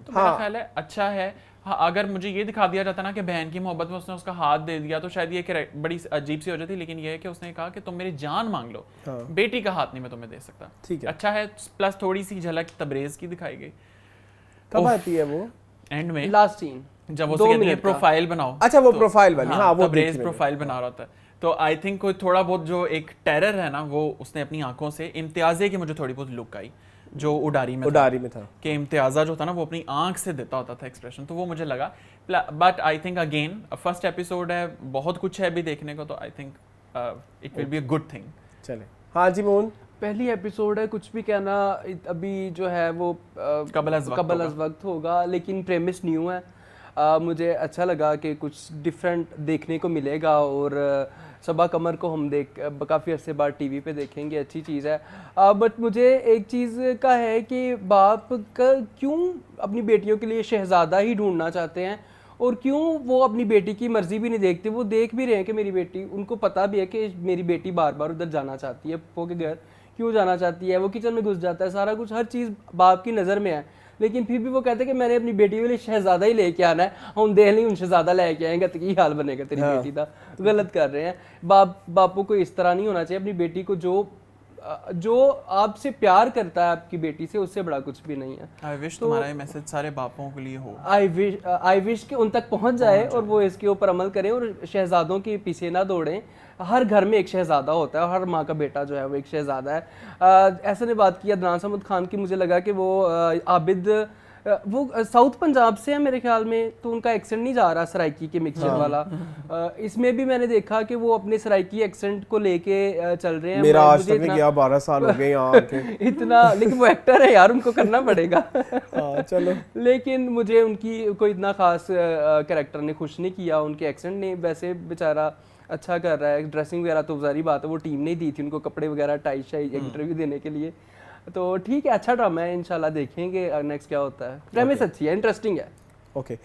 तो मेरा ख्याल है अच्छा है। हाँ, अगर मुझे ये दिखा दिया जाता ना कि बहन की मोहब्बत में उसने उसका हाथ दे दिया तो शायद ये बड़ी अजीब सी हो जाती, लेकिन ये है कि उसने कहा कि तुम मेरी जान मांग लो, बेटी का हाथ नहीं मैं तुम्हें दे सकता। ठीक है, अच्छा है। प्लस थोड़ी सी झलक तबरेज की दिखाई गई। कब आती है वो? एंड में लास्ट सीन जब वो कहती है प्रोफाइल बनाओ। अच्छा, वो प्रोफाइल वाली। हाँ, वो तबरेज प्रोफाइल बना रहा था। तो आई थिंक कोई थोड़ा बहुत जो एक टेरर है ना वो उसने अपनी आंखों से, इम्तियाजे की मुझे थोड़ी बहुत लुक आई जो उडारी में था कि इम्तियाजा जो था ना वो अपनी आंख से देता होता था एक्सप्रेशन, तो वो मुझे लगा। But I think again first episode है, बहुत कुछ है अभी देखने को, तो I think it will be a good thing. चले, हाँ जी मोहन। पहली एपिसोड है, कुछ भी कहना अभी जो है वो कबल अज़ वक्त होगा, लेकिन प्रेमिस न्यू है। मुझे अच्छा लगा कि कुछ डिफरेंट देखने को मिलेगा, और सबा कमर को हम काफ़ी अर्से बाद टीवी पे देखेंगे, अच्छी चीज़ है। बट मुझे एक चीज़ का है कि बाप का क्यों अपनी बेटियों के लिए शहज़ादा ही ढूंढना चाहते हैं, और क्यों वो अपनी बेटी की मर्ज़ी भी नहीं देखते। वो देख भी रहे हैं कि मेरी बेटी, उनको पता भी है कि मेरी बेटी बार बार उधर जाना चाहती है, पप्पो के घर क्यों जाना चाहती है, वो किचन में घुस जाता है, सारा कुछ हर चीज़ बाप की नज़र में है, लेकिन फिर भी वो कहते हैं कि मैंने अपनी बेटी के लिए शहजादा ही लेके आना है, हम देख लेंगे, शहजादा लेके आएंगे तो क्या हाल बनेगा तेरी बेटी का। गलत कर रहे हैं। बापू को इस तरह नहीं होना चाहिए। अपनी बेटी को जो आपसे प्यार करता है आपकी बेटी से, उससे बड़ा कुछ भी नहीं है। आई विश तुम्हारा ये मैसेज सारे बापों के लिए हो। आई विश कि उन तक पहुंच जाए और वो इसके ऊपर अमल करें और शहजादों के पीछे ना दौड़ें। हर घर में एक शहजादा होता है, हर माँ का बेटा जो है वो एक शहजादा है। ऐसा ने बात की अदनान समद खान की, मुझे लगा कि वो आबिद वो साउथ पंजाब से है मेरे ख्याल में, तो उनका एक्सेंट नहीं जा रहा सराइकी के मिक्सचर वाला। इसमें भी मैंने देखा कि वो अपने सराइकी एक्सेंट को लेके चल रहे हैं। मेरा आज तक नहीं गया, 12 साल हो गए यहाँ आके इतना, लेकिन वो एक्टर है यार, उनको करना पड़ेगा। चलो, लेकिन मुझे उनकी कोई इतना खास कैरेक्टर ने खुश नहीं किया, उनके एक्सेंट ने। वैसे बेचारा अच्छा कर रहा है, ड्रेसिंग वगैरह तो जारी बात है वो टीम ने दी थी उनको कपड़े वगैरह टाई शाई इंटरव्यू देने के लिए। तो ठीक है, अच्छा ड्रामा है, इंशाल्लाह देखेंगे नेक्स्ट क्या होता है। प्रेमिस अच्छी है, इंटरेस्टिंग है। ओके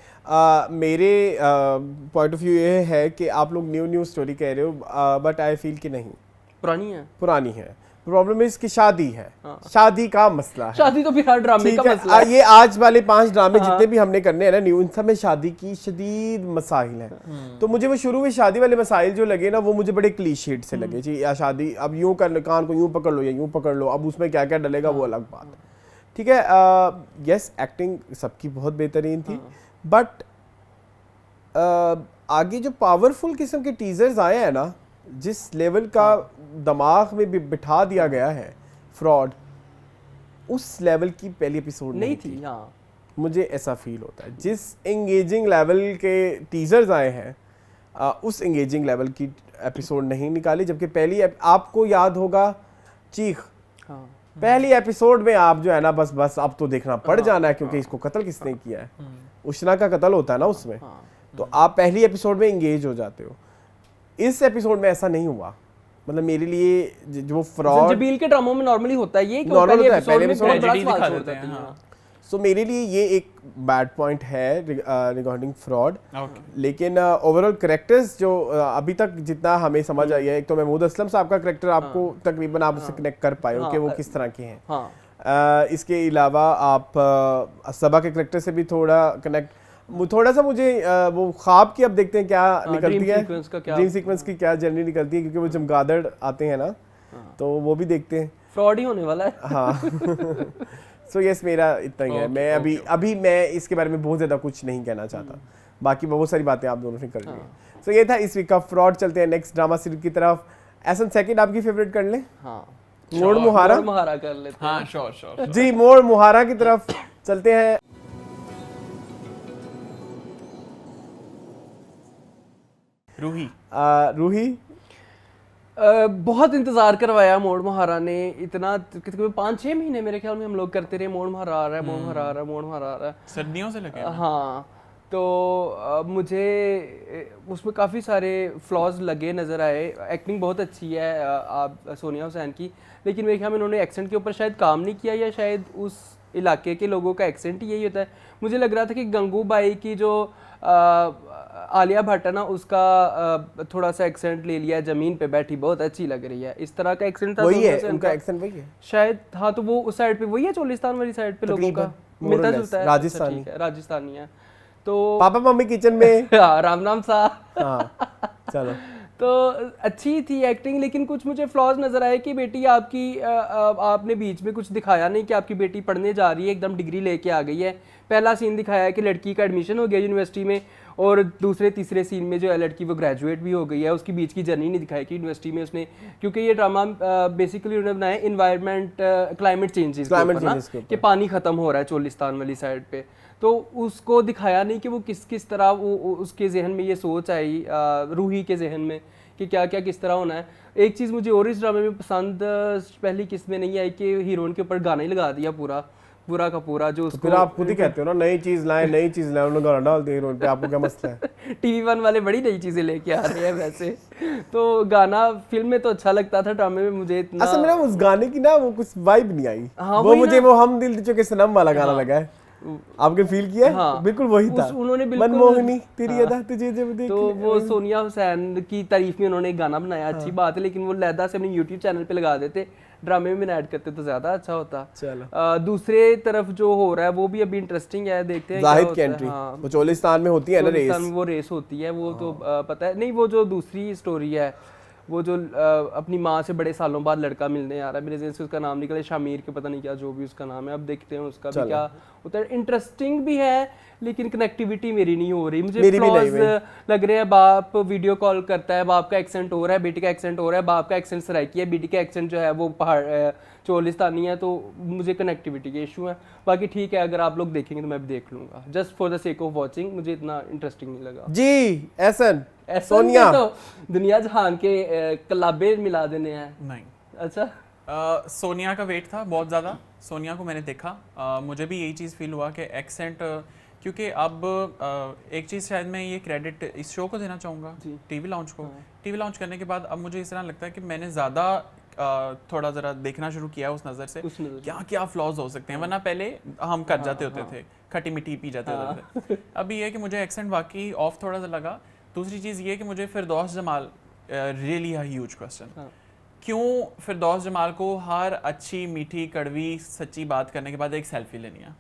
मेरे पॉइंट ऑफ व्यू ये है कि आप लोग न्यू स्टोरी कह रहे हो बट आई फील कि नहीं, पुरानी है। प्रॉब्लम इसकी शादी है, शादी का मसला है। शादी तो फिर हर ड्रामे का मसला है। ये आज वाले 5 ड्रामे जितने भी हमने करने हैं ना न्यू, इन सब में शादी की शदीद मसाइल हैं। तो मुझे वो शुरू में शादी वाले मसाइल जो लगे ना वो मुझे बड़े क्लीशेड से लगे जी, या शादी अब यूं कर लो, कान को यूं पकड़ लो या यूं पकड़ लो, अब उसमें क्या क्या डलेगा वो अलग बात है। ठीक है, यस एक्टिंग सबकी बहुत बेहतरीन थी, बट आगे जो पावरफुल किस्म के टीजर्स आए हैं ना, जिस लेवल का दिमाग में भी बिठा दिया गया है फ्रॉड, उस लेवल की पहली एपिसोड नहीं थी। मुझे ऐसा फील होता है जिस एंगेजिंग लेवल के टीजर्स आए हैं उस एंगेजिंग लेवल की एपिसोड नहीं निकाली। जबकि पहली आपको याद होगा चीख, पहली एपिसोड में आप जो है ना बस अब तो देखना पड़ जाना है क्योंकि इसको कत्ल किसने किया है, उशना का कत्ल होता है ना उसमें, तो आप पहली एपिसोड में एंगेज हो जाते हो। इस एपिसोड में ऐसा नहीं हुआ। मतलब मेरे लिए जो फ्रॉड जंजीबील के ड्रामों में नॉर्मली होता है ये कि पहले एपिसोड में बहुत बड़ा सवाल छोड़ देते हैं। सो मेरे लिए ये एक बैड पॉइंट है रिगार्डिंग फ्रॉड। लेकिन ओवरऑल कैरेक्टर्स जो अभी तक जितना हमें समझ आई है, एक तो महमूद असलम साहब का कैरेक्टर आपको तकरीबन आप उससे कनेक्ट कर पाए हो कि वो किस तरह के हैं। इसके अलावा आप सबा के कैरेक्टर से भी थोड़ा कनेक्ट, थोड़ा सा मुझे वो ख्वाब की अब देखते हैं क्या निकलती है, ड्रीम सीक्वेंस की क्या जर्नी निकलती है, क्योंकि वो चमगादड़ आते हैं ना तो वो भी देखते हैं। फ्रॉड ही होने वाला है। हाँ सो यस मेरा इतना ही है। मैं अभी मैं इसके बारे में बहुत ज़्यादा कुछ नहीं कहना चाहता, बाकी बहुत सारी बातें आप दोनों ने कर ली हैं। सो ये था इस वीक का फ्रॉड। चलते हैं नेक्स्ट ड्रामा सीरीज की तरफ। एहसन सेकंड आपकी फेवरेट कर लें? मोड़ मुहारा कर लेते हैं। श्योर जी, मोड़ मुहारा की तरफ चलते हैं। रूही बहुत इंतजार करवाया मोड़ मुहारा ने, इतना 5-6 महीने मेरे ख्याल में हम लोग करते रहे मोड़ मुहारा आ रहा है, मोड़ मुहारा आ रहा है, मोड़ मुहारा आ रहा है, सर्दियों से लगे। हाँ, तो मुझे उसमें काफ़ी सारे फ्लॉज लगे नज़र आए। एक्टिंग बहुत अच्छी है आप सोनिया हुसैन की, लेकिन मेरे ख्याल में उन्होंने एक्सेंट के ऊपर शायद काम नहीं किया, या शायद उस इलाके के लोगों का एक्सेंट ही यही होता है। मुझे लग रहा था कि गंगूबाई की जो आलिया भट्ट है ना, उसका थोड़ा सा एक्सेंट ले लिया, जमीन पे बैठी बहुत अच्छी लग रही है, इस तरह का एक्सेंट था। वही है उनका एक्सेंट, वही है शायद। हाँ, तो वो उस साइड पे वही है, चोलिस्तान वाली साइड पे लोगों का मिलता जुलता है, राजस्थानी है। तो पापा मम्मी किचन में राम नाम सा। चलो, तो अच्छी थी एक्टिंग, लेकिन कुछ मुझे फ्लॉज नज़र आए कि बेटी आपकी आपने बीच में कुछ दिखाया नहीं कि आपकी बेटी पढ़ने जा रही है, एकदम डिग्री लेके आ गई है। पहला सीन दिखाया है कि लड़की का एडमिशन हो गया यूनिवर्सिटी में, और दूसरे तीसरे सीन में जो है लड़की वो ग्रेजुएट भी हो गई है। उसकी बीच की जर्नी नहीं दिखाई कि यूनिवर्सिटी में उसने, क्योंकि ये ड्रामा बेसिकली उन्होंने बनाया इन्वायरमेंट क्लाइमेट चेंजेस कि पानी ख़त्म हो रहा है चोलिस्तान वाली साइड पे, तो उसको दिखाया नहीं कि वो किस तरह वो उसके जहन में ये सोच आई, रूही के जहन में कि क्या क्या किस तरह होना है। एक चीज़ मुझे और इस ड्रामे में पसंद पहली किस्त में नहीं आई कि हीरोइन के ऊपर गाना ही लगा दिया पूरा का पूरा, जो उसको फिर आप खुद ही कहते हो ना नई चीज़ लाएं, उन्होंने गाना डाल दिया हीरोइन पे, आपको क्या मसला है? TV1 वाले बड़ी नई चीज़ें लेके आ रहे हैं वैसे। तो गाना फिल्म में तो अच्छा लगता था, ड्रामे में मुझे इतना असल में उस गाने की ना वो कुछ वाइब नहीं आई। वो मुझे वो हम दिल दे चुके सनम वाला गाना लगा है, आपके फील किया? हाँ, बिल्कुल वही था। उन्होंने मनमोहनी तेरी अदा तुझे जब देख, तो वो सोनिया हुसैन की तारीफ में उन्होंने एक गाना बनाया, अच्छी बात है, लेकिन वो लहदा से अपने यूट्यूब चैनल पे लगा देते, ड्रामे में ऐड करते तो ज्यादा अच्छा होता। चलो, दूसरे तरफ जो हो रहा है वो भी अभी इंटरेस्टिंग है, देखते हैं जाहिद की एंट्री। वो चोलिस्तान में होती है ना रेस, वो रेस होती है, वो तो पता है नहीं। वो जो दूसरी स्टोरी है, वो जो अपनी माँ से बड़े सालों बाद लड़का मिलने आ रहा है, मेरे जहन से उसका नाम निकले शामिर के, पता नहीं क्या जो भी उसका नाम है, अब देखते हैं उसका भी क्या होता है। इंटरेस्टिंग भी है, लेकिन कनेक्टिविटी मेरी नहीं हो रही। मुझे फ्लॉज लग रहे हैं। बाप वीडियो कॉल करता है, बाप का एक्सेंट हो रहा है, बेटी का एक्सेंट हो रहा है, बाप का एक्सेंट सराइकी है, बेटी का एक्सेंट जो है वो पहाड़ चोलिस्तानी है, तो मुझे कनेक्टिविटी के इशू है। बाकी ठीक है, अगर आप लोग देखेंगे तो मैं भी देख लूंगा, just for the sake of watching. मुझे इतना इंटरेस्टिंग नहीं लगा जी। एहसन सोनिया तो दुनिया जहान के कलाबे मिला देने हैं। नहीं, अच्छा, सोनिया का वेट था बहुत ज़्यादा। सोनिया को मैंने देखा, मुझे भी यही चीज़ फील हुआ कि एक्सेंट, क्योंकि अब एक चीज़ शायद मैं ये क्रेडिट इस शो को देना चाहूँगा, टीवी लॉन्च को। टीवी लॉन्च करने के बाद अब मुझे इस तरह लगता है कि मैंने ज़्यादा थोड़ा ज़रा देखना शुरू किया उस नज़र से, उस नज़र से। क्या क्या फ्लॉज हो सकते हैं, वरना पहले हम कर जाते होते थे, खट्टी मिट्टी पी जाते होते थे। अब ये है कि मुझे एक्सेंट वाकई ऑफ थोड़ा सा लगा। दूसरी चीज़ ये कि मुझे Firdous Jamal really a huge question, क्यों फिरदौस जमाल को हर अच्छी मीठी कड़वी सच्ची बात करने के बाद एक सेल्फी लेनी है?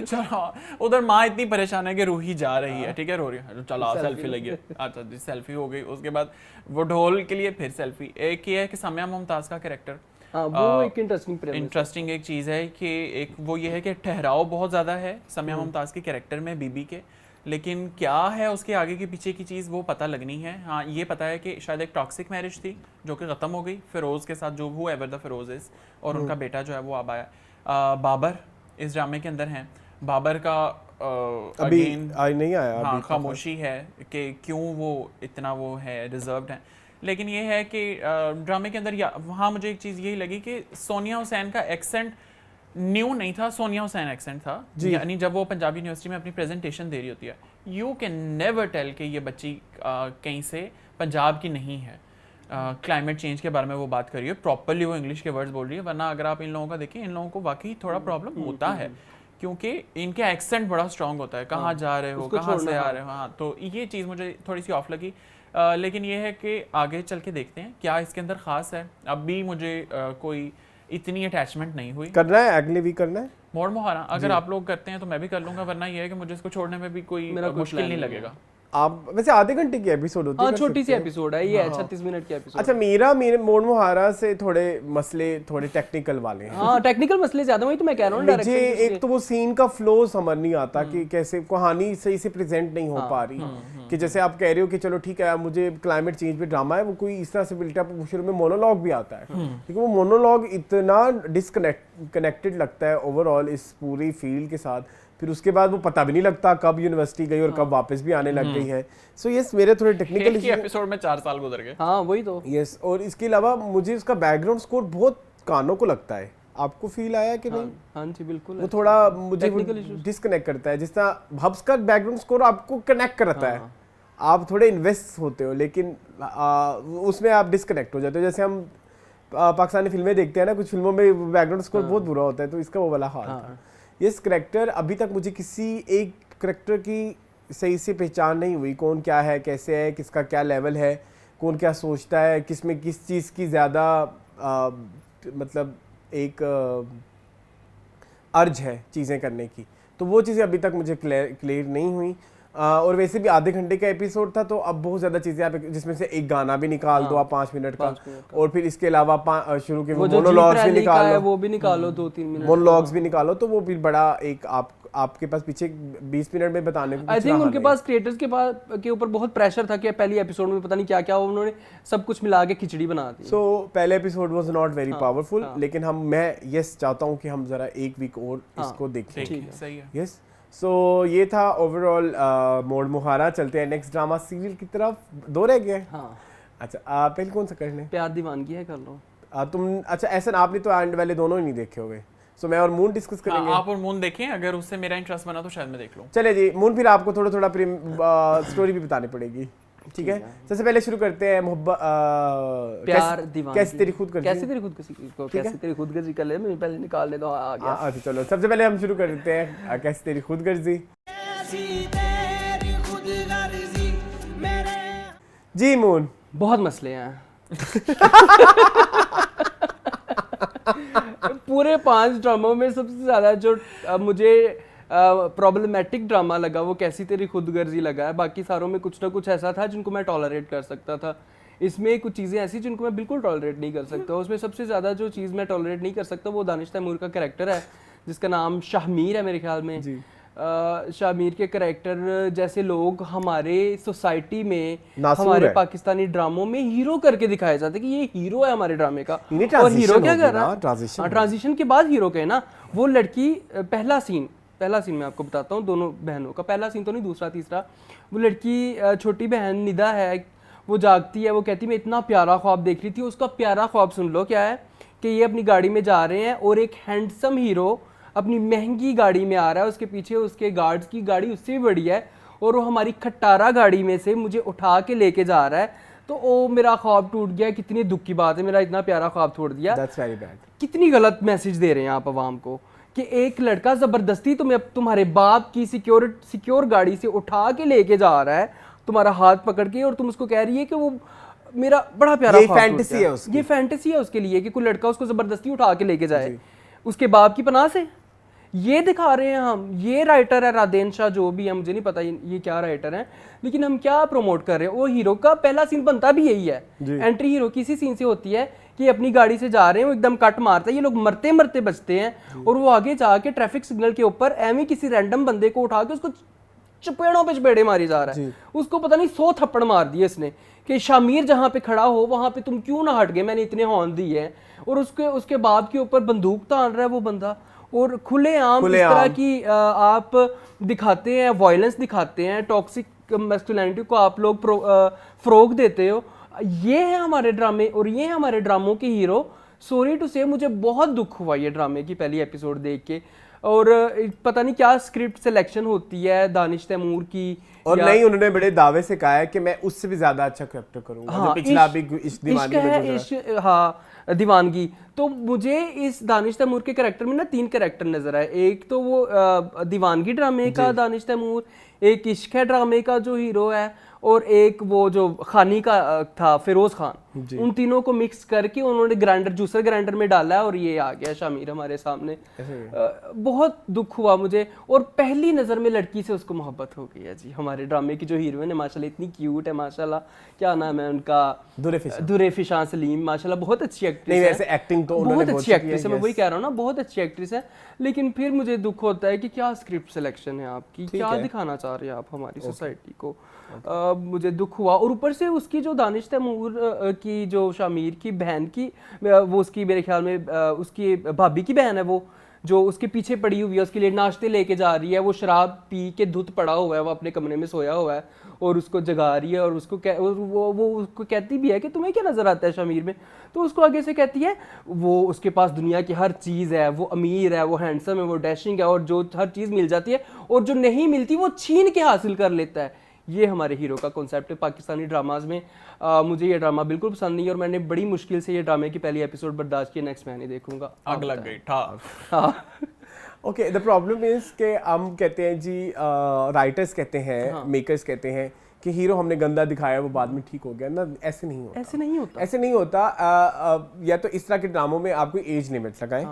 चलो उधर माँ इतनी परेशान है कि रूही जा रही है, ठीक है, रो रही है, चलो सेल्फी लगी, अच्छा जी सेल्फी हो गई, उसके बाद वो ढोल के लिए फिर सेल्फी। एक ये है कि सामिया मुमताज़ का कैरेक्टर, वो एक इंटरेस्टिंग एक चीज़ है कि एक वो ये है कि ठहराव बहुत ज़्यादा है सामिया मुमताज़ के कैरेक्टर में बीबी के, लेकिन क्या है उसके आगे के पीछे की चीज़ वो पता लगनी है। हाँ ये पता है कि शायद एक टॉक्सिक मैरिज थी जो कि ख़त्म हो गई फिरोज़ के साथ, जो who ever the Firoz is, और उनका बेटा जो है वो अब आया। बाबर इस ड्रामे के अंदर हैं, बाबर का अभी नहीं आया, हाँ खामोशी है कि क्यों वो इतना वो है रिजर्व्ड है। लेकिन ये है कि ड्रामे के अंदर वहाँ मुझे एक चीज़ यही लगी कि सोनिया हुसैन का एक्सेंट न्यू नहीं था, सोनिया हुसैन एक्सेंट था, यानी जब वो पंजाब यूनिवर्सिटी में अपनी प्रेजेंटेशन दे रही होती है, यू कैन नेवर टेल कि ये बच्ची कहीं से पंजाब की नहीं है। क्लाइमेट चेंज के बारे में वो बात कर रही है, प्रॉपरली वो इंग्लिश के वर्ड्स बोल रही है, वरना अगर आप इन लोगों का देखें, इन लोगों को वाकई थोड़ा प्रॉब्लम होता है क्योंकि इनके एक्सेंट बड़ा स्ट्रॉन्ग होता है, कहाँ जा रहे हो, कहाँ से आ रहे हो। हाँ तो ये चीज़ मुझे थोड़ी सी ऑफ लगी, लेकिन ये है कि आगे चल के देखते हैं क्या इसके अंदर ख़ास है। अब भी मुझे कोई इतनी अटैचमेंट नहीं हुई। करना है अगले वीक करना है मोड़ मुहारा, अगर आप लोग करते हैं तो मैं भी कर लूंगा, वरना ये है कि मुझे इसको छोड़ने में भी कोई मुश्किल नहीं लगेगा। आप वैसे आधे घंटे की एपिसोड होती है, छोटी सी एपिसोड है ये, 36 मिनट की एपिसोड। अच्छा मेरे मोड़ मुहारा से थोड़े मसले थोड़े टेक्निकल वाले हैं। हाँ टेक्निकल मसले ज्यादा, वही तो मैं कह रहा हूँ। मुझे एक तो वो सीन का फ्लो समझ नहीं आता कि कैसे कहानी सही से प्रेजेंट नहीं हो पा रही, कि जैसे आप कह रहे हो कि चलो ठीक है मुझे क्लाइमेट चेंज पे ड्रामा है, वो कोई इस तरह से बिल्टअप, शुरू में मोनोलॉग भी आता है, लेकिन वो मोनोलॉग इतना डिस्कनेक्टेड लगता है ओवरऑल इस पूरी फील्ड के साथ, फिर उसके बाद वो पता भी नहीं लगता कब यूनिवर्सिटी गई और कब वापस भी आने लग गई है। सो यस मेरे थोड़े टेक्निकल एपिसोड में 4 साल गुजर गए। हाँ वही तो। यस और इसके अलावा मुझे उसका बैकग्राउंड स्कोर बहुत कानों को लगता है, आपको फील आया कि नहीं? हाँ जी बिल्कुल, वो थोड़ा मुझे डिस्कनेक्ट करता है, जिस तरह हब्स का बैकग्राउंड स्कोर आपको कनेक्ट करता है, आप थोड़े इन्वेस्ट होते हो, लेकिन उसमें आप डिस्कनेक्ट हो जाते हो। जैसे हम पाकिस्तानी फिल्में देखते हैं ना, कुछ फिल्मों में बैकग्राउंड स्कोर बहुत बुरा होता है, तो इसका वो वाला हाल था। यस करेक्टर अभी तक मुझे किसी एक करेक्टर की सही से पहचान नहीं हुई, कौन क्या है, कैसे है, किसका क्या लेवल है, कौन क्या सोचता है, किस में किस चीज़ की ज़्यादा मतलब एक अर्ज है चीज़ें करने की, तो वो चीज़ें अभी तक मुझे क्लियर नहीं हुई। और वैसे भी आधे घंटे का एपिसोड था, तो अब बहुत ज़्यादा चीज़ें आप जिसमें से एक गाना भी निकाल दो आप 5 मिनट का, और फिर इसके अलावा शुरू के मोनोलॉग्स भी निकालो, वो भी निकालो 2-3 मिनट मोनोलॉग्स भी निकालो, तो वो भी बड़ा एक आपके पास पीछे 20 मिनट में बताने को आई थिंक उनके पास क्रिएटर्स के ऊपर बहुत प्रेशर था कि पहली एपिसोड में पता नहीं क्या क्या उन्होंने सब कुछ मिला के खिचड़ी बना दी। सो पहले episode was not very powerful, लेकिन मैं यस चाहता हूँ कि हम जरा एक वीक और इसको देखें। सही है। यस सो ये था ओवरऑल मोड़ मुहारा। चलते हैं नेक्स्ट ड्रामा सीरियल की तरफ, 2 रह गए। अच्छा पहले कौन सा करने? प्यार दीवानगी है, कर लो तुम। अच्छा ऐसा आपने तो एंड वाले दोनों ही नहीं देखे होंगे, सो मैं और मून डिस्कस करेंगे। आप और मून देखें, अगर उससे मेरा इंटरेस्ट बना तो शायद मैं देख लूं। चले जी मून, फिर आपको थोड़ा थोड़ा स्टोरी भी बतानी पड़ेगी, ठीक है? सबसे पहले शुरू करते हैं मोहब्बत प्यार दीवानगी। कैसे तेरी खुदगर्जी, कैसे तेरी खुदगर्जी कर ले, मैं पहले निकाल लेता हूं। आ गया। अच्छा चलो सबसे पहले हम शुरू कर देते हैं कैसे तेरी खुदगर्जी। जी मून, बहुत मसले हैं पूरे 5 ड्रामों में सबसे ज्यादा जो मुझे प्रॉब्लमेटिक ड्रामा लगा वो कैसी तेरी खुदगर्जी लगा है। बाकी सारों में कुछ ना कुछ ऐसा था जिनको मैं टॉलरेट कर सकता था, इसमें कुछ चीज़ें ऐसी जिनको मैं बिल्कुल टॉलरेट नहीं कर सकता। उसमें सबसे ज़्यादा जो चीज़ मैं टॉलरेट नहीं कर सकता वो दानिश तैमूर का कैरेक्टर है, जिसका नाम शाहमीर है मेरे ख्याल में। शाहमीर के कैरेक्टर जैसे लोग हमारे सोसाइटी में, हमारे पाकिस्तानी ड्रामों में हीरो करके दिखाया जाता है कि ये हीरो है हमारे ड्रामे का, और हीरो क्या कर रहा है ट्रांजिशन के बाद हीरो के ना, वो लड़की पहला सीन मैं आपको बताता हूँ, दोनों बहनों का पहला सीन तो नहीं, दूसरा तीसरा। वो लड़की छोटी बहन निदा है, वो जागती है, वो कहती मैं इतना प्यारा ख्वाब देख रही थी। उसका प्यारा ख्वाब सुन लो क्या है कि ये अपनी गाड़ी में जा रहे हैं और एक हैंडसम हीरो अपनी महंगी गाड़ी में आ रहा है, उसके पीछे उसके गार्ड्स की गाड़ी उससे भी बड़ी है, और वो हमारी खटारा गाड़ी में से मुझे उठा के लेके जा रहा है। तो वो मेरा ख्वाब टूट गया। कितनी दुख की बात है, मेरा इतना प्यारा ख्वाब तोड़ दिया। That's very bad. कितनी गलत मैसेज दे रहे हैं आप अवाम को कि एक लड़का जबरदस्ती तुम्हें तुम्हारे बाप की सिक्योर गाड़ी से उठा के लेके जा रहा है, तुम्हारा हाथ पकड़ के, और तुम उसको कह रही है कि वो मेरा बड़ा प्यारा ख्वाब फैंटेसी है उसकी। ये फैंटेसी है उसके लिए कि कोई लड़का उसको जबरदस्ती उठा के लेके जाए उसके बाप की पनाह से। ये दिखा रहे हैं हम। ये राइटर है राधेन शाह, जो भी है, मुझे नहीं पता ये क्या राइटर है, लेकिन हम क्या प्रमोट कर रहे हैं। वो हीरो का पहला सीन बनता भी यही है। एंट्री हीरो की इसी सीन से होती है कि अपनी गाड़ी से जा रहे हैं, वो एकदम कट मारता है, ये लोग मरते मरते बचते हैं, और वो आगे जाके ट्रैफिक सिग्नल के ऊपर एवं किसी रैंडम बंदे को उठा के उसको चपेड़ों पे चपेड़े मारी जा रहा है। उसको पता नहीं 100 थप्पड़ मार दिए इसने कि शामिर जहाँ पे खड़ा हो वहां पे तुम क्यों ना हट गए, मैंने इतने हॉर्न दी है। और उसके बाप के ऊपर बंदूक तान रहा है वो बंदा, और खुलेआम इस तरह की आप दिखाते हैं, वायलेंस दिखाते हैं, टॉक्सिक मैस्कुलिनिटी को आप लोग फरोग देते हो। ये है हमारे ड्रामे और ये है हमारे ड्रामों के हीरो। सॉरी टू से, मुझे बहुत दुख हुआ ये ड्रामे की पहली एपिसोड देख के। और पता नहीं क्या स्क्रिप्ट सिलेक्शन होती है दानिश तैमूर की, और नहीं, उन्होंने बड़े दावे से कहा है कि मैं उससे भी ज्यादा अच्छा कैरेक्टर करूंगा। हाँ, जो पिछला भी इस दीवानगी में गुजरा। हाँ, दीवानगी। तो मुझे इस दानिश तैमूर के कैरेक्टर में ना 3 कैरेक्टर नजर आए। एक तो वो दीवानगी ड्रामे का दानिश तैमूर, एक इश्क है ड्रामे का जो हीरो है, और एक वो जो खानी का था फिरोज खान। उन तीनों को मिक्स करके उन्होंने जूसर ग्राइंडर में डाला है, और ये आ गया शामिर हमारे सामने। बहुत दुख हुआ मुझे, और पहली नजर में लड़की से उसको मोहब्बत हो गई है जी। हमारे ड्रामे की जो हीरोइन है माशाल्लाह इतनी क्यूट है, माशाल्लाह। क्या नाम है उनका? दुरेफिशान सलीम। माशाल्लाह बहुत अच्छी एक्ट्रेस है। वैसे एक्टिंग तो उन्होंने बहुत अच्छी एक्ट्रेस है, मैं वही कह रहा हूँ ना, बहुत अच्छी एक्ट्रेस है। लेकिन फिर मुझे दुख होता है कि क्या स्क्रिप्ट सिलेक्शन है आपकी, क्या दिखाना चाह रहे हैं आप हमारी सोसाइटी को। मुझे दुख हुआ। और ऊपर से उसकी जो दानिश तैमूर की जो शामिर की बहन की, वो उसकी मेरे ख्याल में उसकी भाभी की बहन है, वो जो उसके पीछे पड़ी हुई है, उसके लिए नाश्ते लेके जा रही है। वो शराब पी के धुत पड़ा हुआ है, वो अपने कमरे में सोया हुआ है, और उसको जगा रही है, और उसको वो उसको कहती भी है कि तुम्हें क्या नजर आता है शामिर में। तो उसको आगे से कहती है वो उसके पास दुनिया की हर चीज़ है, वो अमीर है, वो हैंडसम है, वो डैशिंग है, और जो हर चीज़ मिल जाती है, और जो नहीं मिलती वो छीन के हासिल कर लेता है। ये हमारे हीरो का कॉन्सेप्ट है पाकिस्तानी ड्रामाज में। मुझे ये ड्रामा बिल्कुल पसंद नहीं है, और मैंने बड़ी मुश्किल से ये ड्रामे की पहली एपिसोड बर्दाश्त की। नेक्स्ट मैं नहीं देखूंगा। आग लग गई था। ओके, द प्रॉब्लम इज के हम कहते हैं जी, राइटर्स कहते हैं, मेकर्स कहते हैं कि हीरो हमने गंदा दिखाया वो बाद में ठीक हो गया ना। ऐसे नहीं होता, ऐसे नहीं होता, ऐसे नहीं होता। या तो इस तरह के ड्रामों में आपको एज लिमिट लगाएं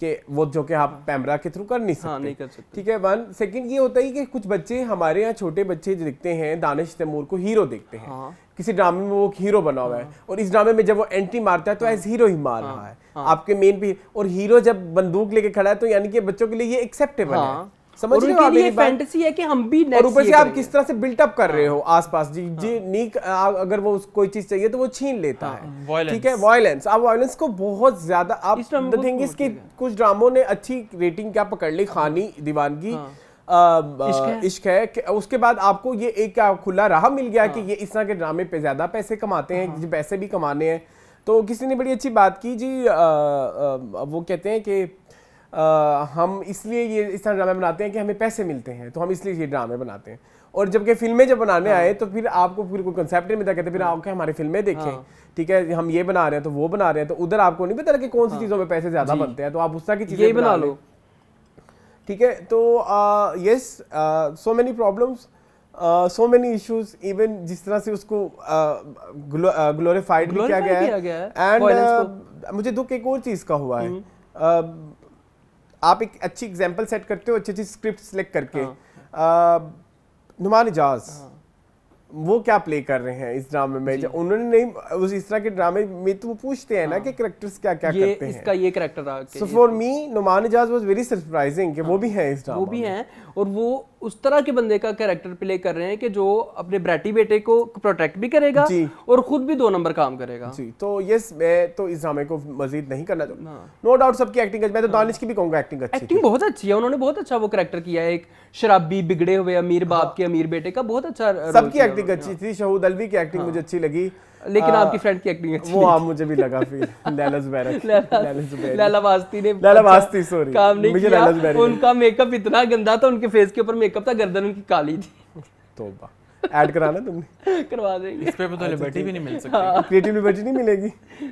कि वो जो कि आप कैमरा के थ्रू कर नहीं सकते। नहीं कर सकते। ठीक है। 1 सेकंड ये होता है कि कुछ बच्चे हमारे यहाँ, छोटे बच्चे जो दिखते हैं, दानिश तैमूर को हीरो देखते हैं। किसी ड्रामे में वो हीरो बना हुआ है, और इस ड्रामे में जब वो एंट्री मारता है तो एज हीरो ही मार रहा है आपके मेन पे। और हीरो जब बंदूक लेके खड़ा है तो यानी कि बच्चों के लिए ये एक्सेप्टेबल है। समझ रहे हो आप मेरी बात? फैंटेसी है कि हम भी और ऊपर से आप किस तरह से बिल्टअप कर रहे हो आसपास जी जी। नीक अगर वो कोई चीज चाहिए तो वो छीन लेता है। ठीक है, वायलेंस। आप वायलेंस को बहुत ज्यादा आप द थिंग इज कि कुछ ड्रामों ने अच्छी रेटिंग क्या पकड़ ली, खानी, दीवानगी, इश्क है। उसके बाद आपको ये एक खुला राह मिल गया कि ये इस तरह के ड्रामे पे ज्यादा पैसे कमाते हैं, पैसे भी कमाने हैं। तो किसी ने बड़ी अच्छी बात की जी, वो कहते हैं कि हम इसलिए ये इस तरह ड्रामे बनाते हैं कि हमें पैसे मिलते हैं, तो हम इसलिए ये ड्रामे बनाते हैं। और जबकि फिल्में जब बनाने आए तो फिर आपको फिर कोई कंसेप्ट नहीं मिलता, कहते फिर आपके हमारी फिल्में देखें। ठीक है, हम ये बना रहे हैं तो वो बना रहे हैं, तो उधर आपको नहीं पता कि कौन सी चीज़ों में पैसे ज़्यादा बनते हैं, तो आप उस तरह की चीज़ें बना लो। ठीक है, तो yes, so many problems, so many issues, even जिस तरह से उसको ग्लोरीफाइड भी किया गया है। एंड मुझे दुख एक और चीज़ का हुआ है। आप एक अच्छी एग्जांपल सेट करते हो, अच्छी अच्छी स्क्रिप्ट सिलेक्ट करके। नुमान इजाज वो क्या प्ले कर रहे हैं इस ड्रामे में? जब उन्होंने नहीं उस इस तरह के ड्रामे में तो वो पूछते हैं ना कि कैरेक्टर्स क्या क्या करते हैं। इसका ये character ah so for me Numan Ijaz was very surprising कि वो भी हैं इस ड्रामा में। वो भी हैं, और वो उस तरह के बंदे का कैरेक्टर प्ले कर रहे हैं कि जो अपने ब्रैटी बेटे को प्रोटेक्ट भी करेगा और खुद भी 2 नंबर काम करेगा जी। तो यस, मैं तो इस ड्रामे को मजीद नहीं करना चाहूँगा। नो डाउट सबकी एक्टिंग, मैं तो दानिश की भी कहूँगा एक्टिंग अच्छी, एक्टिंग बहुत अच्छी है। उन्होंने बहुत अच्छा वो कैरेक्टर किया है, एक शराबी बिगड़े हुए अमीर बाप के अमीर बेटे का, बहुत अच्छा। सबकी एक्टिंग अच्छी थी। शहूद अलवी की एक्टिंग मुझे अच्छी लगी, लेकिन आपकी फ्रेंड की एक्टिंग अच्छी वो मुझे भी लगा। फिर लैला वास्ती ने सॉरी काम नहीं किया। उनका मेकअप इतना गंदा था, उनके फेस के ऊपर मेकअप था, गर्दन उनकी काली थी। तौबा। ऐड कराना तुमने? करवा देंगे। इस पे तो लिबर्टी भी नहीं मिल सकती। क्रिएटिव लिबर्टी नहीं मिलेगी?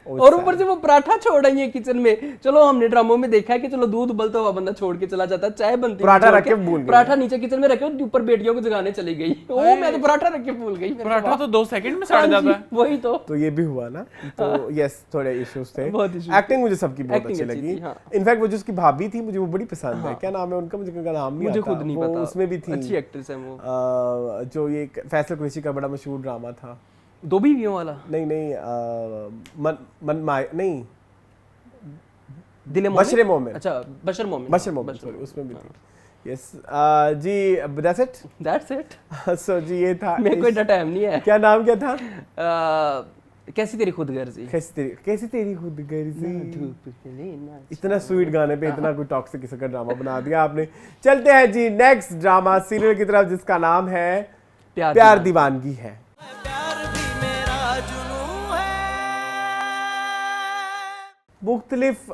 और ऊपर से वो पराठा छोड़ आई है किचन में। चलो हमने ड्रामों में देखा है कि चलो दूध उबलता हुआ बंदा छोड़ के चला जाता है, चाय बनती है, पराठा छोड़ रख के भूल गई। पराठा नीचे किचन में रखे और ऊपर बेटियों को जगाने चली गई। ओ मैं तो पराठा रख के भूल गई। पराठा तो 2 सेकंड में सड़ जाता है। वही तो ये भी हुआ ना, तो यस थोड़े इश्यूज थे। बहुत issues एक्टिंग मुझे सबकी बहुत Acting अच्छी अच्छी लगी। थी, हाँ। इनफैक्ट वो जो उसकी भाभी थी मुझे वो बड़ी पसंद है। क्या नाम है उनका? मुझे उनका नाम नहीं मुझे आता। खुद नहीं वो पता। उसमें भी थी, अच्छी एक्ट्रेस है वो। जो ये फैसल कुरैशी का बड़ा मशहूर ड्रामा था। 2 बीवियों वाला? नहीं नहीं, दिल बशर मोमिन। अच्छा बशर मोमिन। बशर मोमिन, सॉरी, उसमें भी थी। यस जी, that's it. That's it. So जी ये था। मेरे को इतना टाइम नहीं है। क्या नाम क्या था? कैसी तेरी खुदगर्जी। कैसी तेरी खुदगर्जी। इतना स्वीट गाने पे इतना कोई टॉक्सिक किस्म का ड्रामा बना दिया आपने। चलते हैं जी नेक्स्ट ड्रामा सीरियल की तरफ, जिसका नाम है प्यार दीवानगी है। मुख्तलिफ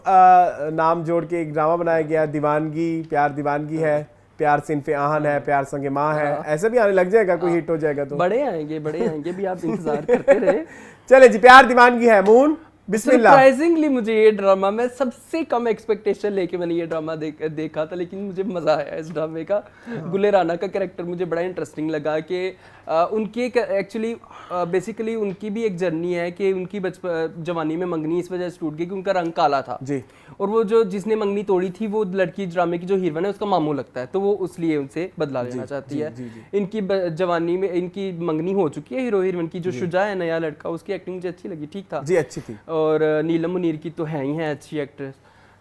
नाम जोड़ के एक ड्रामा बनाया गया, दीवानगी, प्यार दीवानगी है, प्यार सिन्फ़े आहन है, प्यार संगे माँ है। ऐसा भी आने लग जाएगा, कोई हिट हो जाएगा तो। बड़े आएंगे भी, आप इंतजार करते रहे। चले जी, प्यार दीवानगी है। मून बिस्मिल्लाह। सरप्राइजिंगली मुझे ये ड्रामा, मैं सबसे कम एक्सपेक्टेशन लेके मैंने ये ड्रामा देखा था, लेकिन मुझे मज़ा आया इस ड्रामे का। गुले राना का कैरेक्टर मुझे बड़ा इंटरेस्टिंग लगा कि उनकी एक्चुअली बेसिकली उनकी भी एक जर्नी है कि उनकी जवानी में मंगनी इस वजह से टूट गई कि उनका रंग काला था जी, और वो जो जिसने मंगनी तोड़ी थी वो लड़की ड्रामे की जो हीरोइन है उसका मामू लगता है, तो वो उस लिए उनसे बदला लेना चाहती है। इनकी जवानी में इनकी मंगनी हो चुकी है हीरो हीरोइन की। जो शुजा है नया लड़का, उसकी एक्टिंग मुझे अच्छी लगी, ठीक था जी, अच्छी थी। और नीलम मुनीर की तो है ही है अच्छी एक्ट्रेस।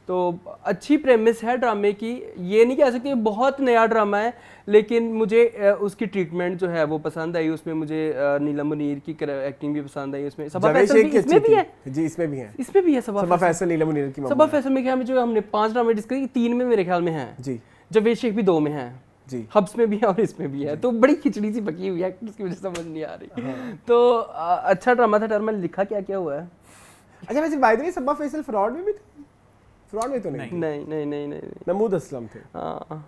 तो अच्छी प्रेमिस है ड्रामे की, ये नहीं कह सकते बहुत नया ड्रामा है, लेकिन मुझे उसकी ट्रीटमेंट जो है वो पसंद आई। उसमें मुझे नीलम मुनीर की एक्टिंग भी पसंद आई। उसमें सबा फैसल भी इसमें भी है जी, इसमें भी है, इसमें भी है सबा फैसल नीलम मुनीर की। सबा फैसल में क्या है, जो हमने 5 ड्रामे डिस्कस किए, 3 में मेरे ख्याल में है जी, जवेद शेख भी 2 में है जी, हब्स में भी है और इसमें भी है। तो बड़ी खिचड़ी सी पकी हुई है, उसकी मुझे समझ नहीं आ रही। तो अच्छा ड्रामा था। ड्रामा लिखा क्या क्या हुआ है? अच्छा, वैसे by the way Saba Faisal Fraud में भी थे? फ्रॉड में तो नहीं? नहीं। महमूद असलम थे। हाँ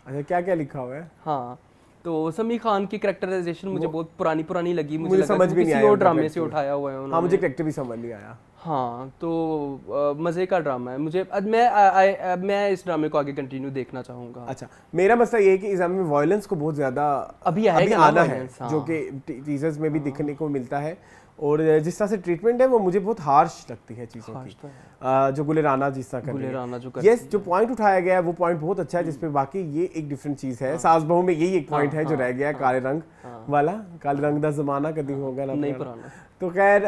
अच्छा, क्या क्या लिखा हुआ है? हाँ, तो समी खान की कैरेक्टराइजेशन मुझे बहुत पुरानी लगी। मुझे समझ भी नहीं आया, वो ड्रामे से उठाया हुआ है उन्होंने। हाँ, मुझे कैरेक्टर भी समझ नहीं आया। हाँ, तो मज़े का ड्रामा है। मुझे मैं इस ड्रामे को आगे कंटिन्यू देखना चाहूँगा। अच्छा, मेरा मसला ये है कि इस ड्रामे में वायलेंस को बहुत ज़्यादा अभी आना है, हाँ। जो कि टीजर्स में भी दिखने को मिलता है। और जिस तरह से ट्रीटमेंट है वो मुझे बहुत हार्श लगती है चीज़ों की। जो गुले राना जिस तरह कर रही है, यस, जो पॉइंट उठाया गया है वो पॉइंट बहुत अच्छा है, जिसपे बाकी ये एक डिफरेंट चीज़ है। सास बहू में यही एक पॉइंट है जो रह गया है, काले रंग वाला। काले रंग दा जमाना कभी होगा ना, नहीं पुराना। तो खैर,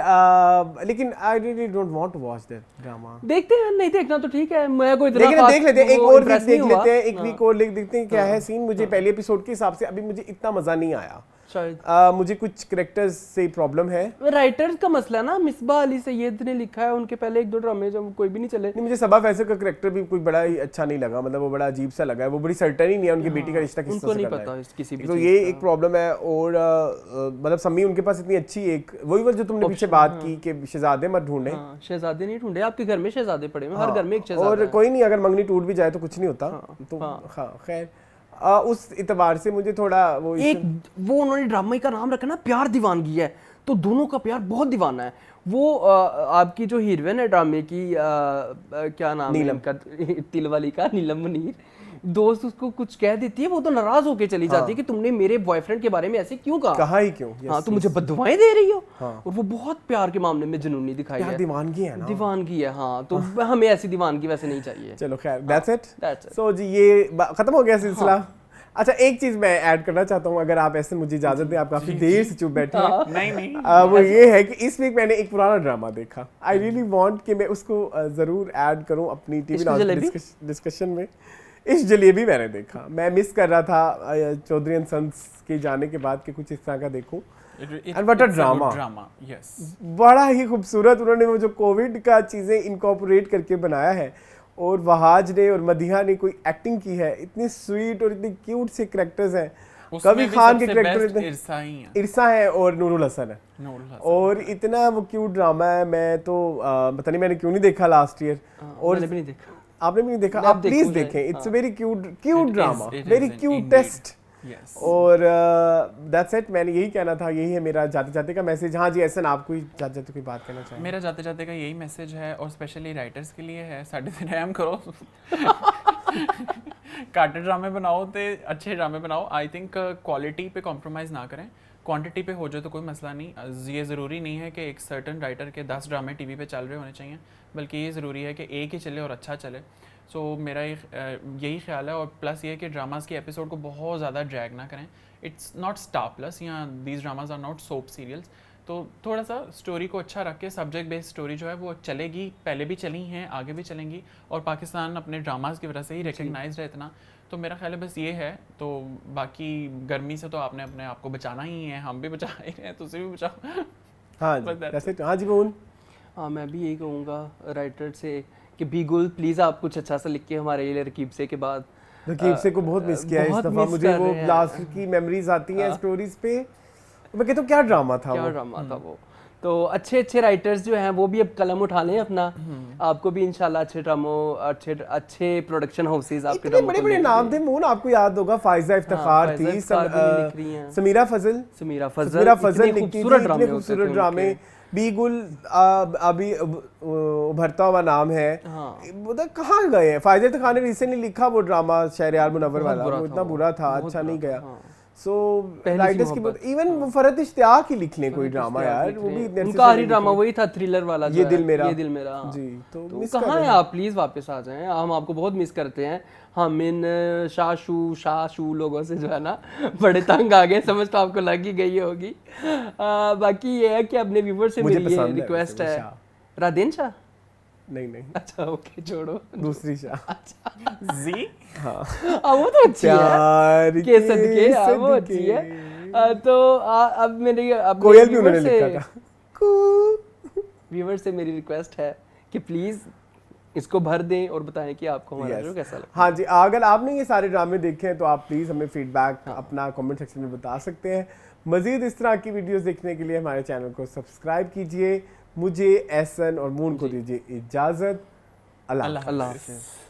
लेकिन I really don't want to watch that drama. देखते हैं, नहीं देखना तो ठीक है, मैं कोई लेकिन देख लेते हैं, एक और वीक देख लेते हैं, एक हाँ। वीक और देखते हैं क्या है सीन। मुझे पहले एपिसोड के हिसाब से अभी मुझे इतना मजा नहीं आया शायद। मुझे कुछ कैरेक्टर्स से प्रॉब्लम है। राइटर्स का मसला ना, मिसबा अली सैयद ने लिखा है, उनके पहले 1-2 ड्रामे जब कोई भी नहीं चले। नहीं, मुझे सबा फैसल का कैरेक्टर भी कोई बड़ा ही अच्छा नहीं लगा, मतलब वो बड़ा अजीब सा लगा है। वो बड़ी सर्टेन ही नहीं है उनकी बेटी का रिश्ता किस तरह से करना है, किसी भी तो ये एक प्रॉब्लम है। और मतलब सम्मी उनके पास इतनी अच्छी एक वही जो तुमने पीछे बात की कि शहजादे मत ढूंढे। शहजादे नहीं ढूंढे, आपके घर में शहजादे पड़े हैं, हर घर में एक शहजादा और कोई नहीं, अगर मंगनी टूट भी जाए तो कुछ नहीं होता। तो हाँ, खैर उस इतबार से मुझे थोड़ा वो उन्होंने ड्रामे का नाम रखा ना प्यार दीवानगी है, तो दोनों का प्यार बहुत दीवाना है। वो आपकी जो हीरोइन है ड्रामे की, क्या नाम है उनका, तिल वाली का, नीलम मुनीर, दोस्त उसको कुछ कह देती है, वो तो नाराज होके चली जाती है कि तुमने मेरे बॉयफ्रेंड के बारे में ऐसे क्यों कहा ही क्यों। हाँ, तुम मुझे बददुआएं दे रही हो। और वो बहुत प्यार के मामले में जुनूनी दिखाई है, दीवानगी है ना, दीवानगी है। हाँ, तो हमें ऐसी दीवानगी वैसे नहीं चाहिए। चलो खैर, दैट्स इट। सो जी, ये खत्म हो गया सिलसिला। अच्छा, एक चीज मैं ऐड करना चाहता हूँ, अगर आप ऐसे मुझे इजाजत दें, आप काफी देर से चुप बैठे हैं। नहीं, वो ये है कि इस वीक मैंने एक पुराना ड्रामा देखा। आई रियली वांट कि मैं उसको जरूर ऐड करूँ अपनी टीवी डिस्कशन में। इस जलेबी मैंने देखा, मैं मिस कर रहा था चौधरी एंड सन्स के जाने के बाद कि कुछ इस तरह का देखूं। एंड व्हाट अ ड्रामा, बड़ा ही खूबसूरत उन्होंने वो जो कोविड का चीजें इनकॉर्पोरेट करके बनाया है। और वहाज ने और मदिहा ने कोई एक्टिंग की है, इतनी स्वीट और इतनी क्यूट से कैरेक्टर्स हैं। कभी खान के कैरेक्टर इरसा है और नूरुल हसन है, और इतना वो क्यूट ड्रामा है। मैं तो पता नहीं मैंने क्यों नहीं देखा लास्ट ईयर। और मैंने भी नहीं देखा। आपने भी नहीं देखा? आप प्लीज देखें, it's very cute drama, very cutest Yes. और दैट्स इट, मैंने यही कहना था, यही है मेरा जाते जाते का मैसेज। हाँ जी एहसन, आप कोई जाते जाते कोई बात कहना चाहिए? मेरा जाते जाते का यही मैसेज है, और स्पेशली राइटर्स के लिए है, साढ़े दिन रहम करो काटे ड्रामे बनाओ तो अच्छे ड्रामे बनाओ। आई थिंक क्वालिटी पे कॉम्प्रोमाइज़ ना करें, क्वांटिटी पे हो जाए तो कोई मसला नहीं। ये ज़रूरी नहीं है कि एक सर्टन राइटर के 10 ड्रामे टीवी पे चल रहे होने चाहिए, बल्कि ये ज़रूरी है कि एक ही चले और अच्छा चले। सो मेरा यही ख्याल है। और प्लस ये कि ड्रामास के एपिसोड को बहुत ज़्यादा ड्रैग ना करें। इट्स नॉट स्टार प्लस या these dramas are not soap serials. तो थोड़ा सा स्टोरी को अच्छा रख के, सब्जेक्ट बेस्ड स्टोरी जो है वो चलेगी, पहले भी चली हैं, आगे भी चलेंगी, और पाकिस्तान अपने ड्रामास की वजह से ही रिकग्नाइज है इतना। तो मेरा ख्याल है बस ये है। तो बाकी गर्मी से तो आपने अपने आप को बचाना ही है, हम भी बचा ही रहे हैं, तुझे भी बचाओ। हाँ जी, that's it। हाँ जी मोहन। हाँ, मैं भी यही कहूँगा राइटर से कि बीगुल प्लीज़ आप कुछ अच्छा सा लिख के हमारे लिए रकीब से के बाद। रकीब से को बहुत मिस किया है इस बहुत दफ़ा, miss मुझे कर वो रहे हैं। लास्ट की मेमोरीज आती हैं स्टोरीज पे। मैं कहता हूँ क्या ड्रामा था क्या वो। ड्रामा था वो। तो अच्छे अच्छे राइटर्स जो हैं वो भी अब कलम उठा लें अपना। आपको भी इंशाल्लाह अच्छे ड्रामों, अच्छे प्रोडक्शन हाउसेस आपके इतने ड्रामों बड़े को बड़े लेके नाम थे मोहन, आपको याद होगा फायजा इफ्तिखार फायजा थी, इफ्तिखार भी लिख रही हैं। समीरा फजल समीरा समीरा फजल इतने लिखती थी, खूबसूरत इतने ड्रामे होते खूबसूरत थे ड्रामे। उनके। बीगुल अभी उभरता हुआ नाम है। हाँ। मतलब कहाँ गए हैं? फायजा इफ्तिखार ने रिसेंटली लिखा वो ड्रामा शहरयार मुनव्वर बहुत वाला, बुरा वो था इतना वो, बुरा था, बहुत अच्छा नहीं बुरा गया। था, हाँ। सो पहली सी राइटर्स की मोहब्बत। इवन वो फरहत इश्तियाक ही लिख लें कोई ड्रामा यार, वो भी उनका आखिरी ड्रामा वही था, थ्रिलर वाला जो ये है, दिल मेरा। ये दिल मेरा। हाँ। जी, तो तो मिस कर कहाँ रहे हैं हैं। आप? प्लीज वापस आ जाएं, हम आपको बहुत मिस करते हैं। हम इन शाशू लोगों से जो है ना बड़े तंग आ गए, समझ तो आपको लग ही गई होगी। बाकी ये है कि अपने व्यूवर से मुझे मेरी ये पसंद है रिक्वेस्ट वैसे वो है। शाह। राधेन शाह? नहीं नहीं, अच्छा ओके, छोड़ो। दूसरी शाह। जी वो तो अच्छी है प्यार के सदके, वो सदके। अच्छी है। तो अब मेरे कोयल भी उन्होंने लिखा था। व्यूवर से मेरी रिक्वेस्ट है कि प्लीज इसको भर दें और बताएं कि आपको हमारा Yes. शो कैसा लगा। हाँ जी, अगर आपने ये सारे ड्रामे देखे हैं तो आप प्लीज़ हमें फीडबैक अपना कमेंट सेक्शन में बता सकते हैं। मज़ीद इस तरह की वीडियोस देखने के लिए हमारे चैनल को सब्सक्राइब कीजिए। मुझे, एहसन और मून को दीजिए इजाज़त। अल्लाह अल्लाह हाफ़िज़।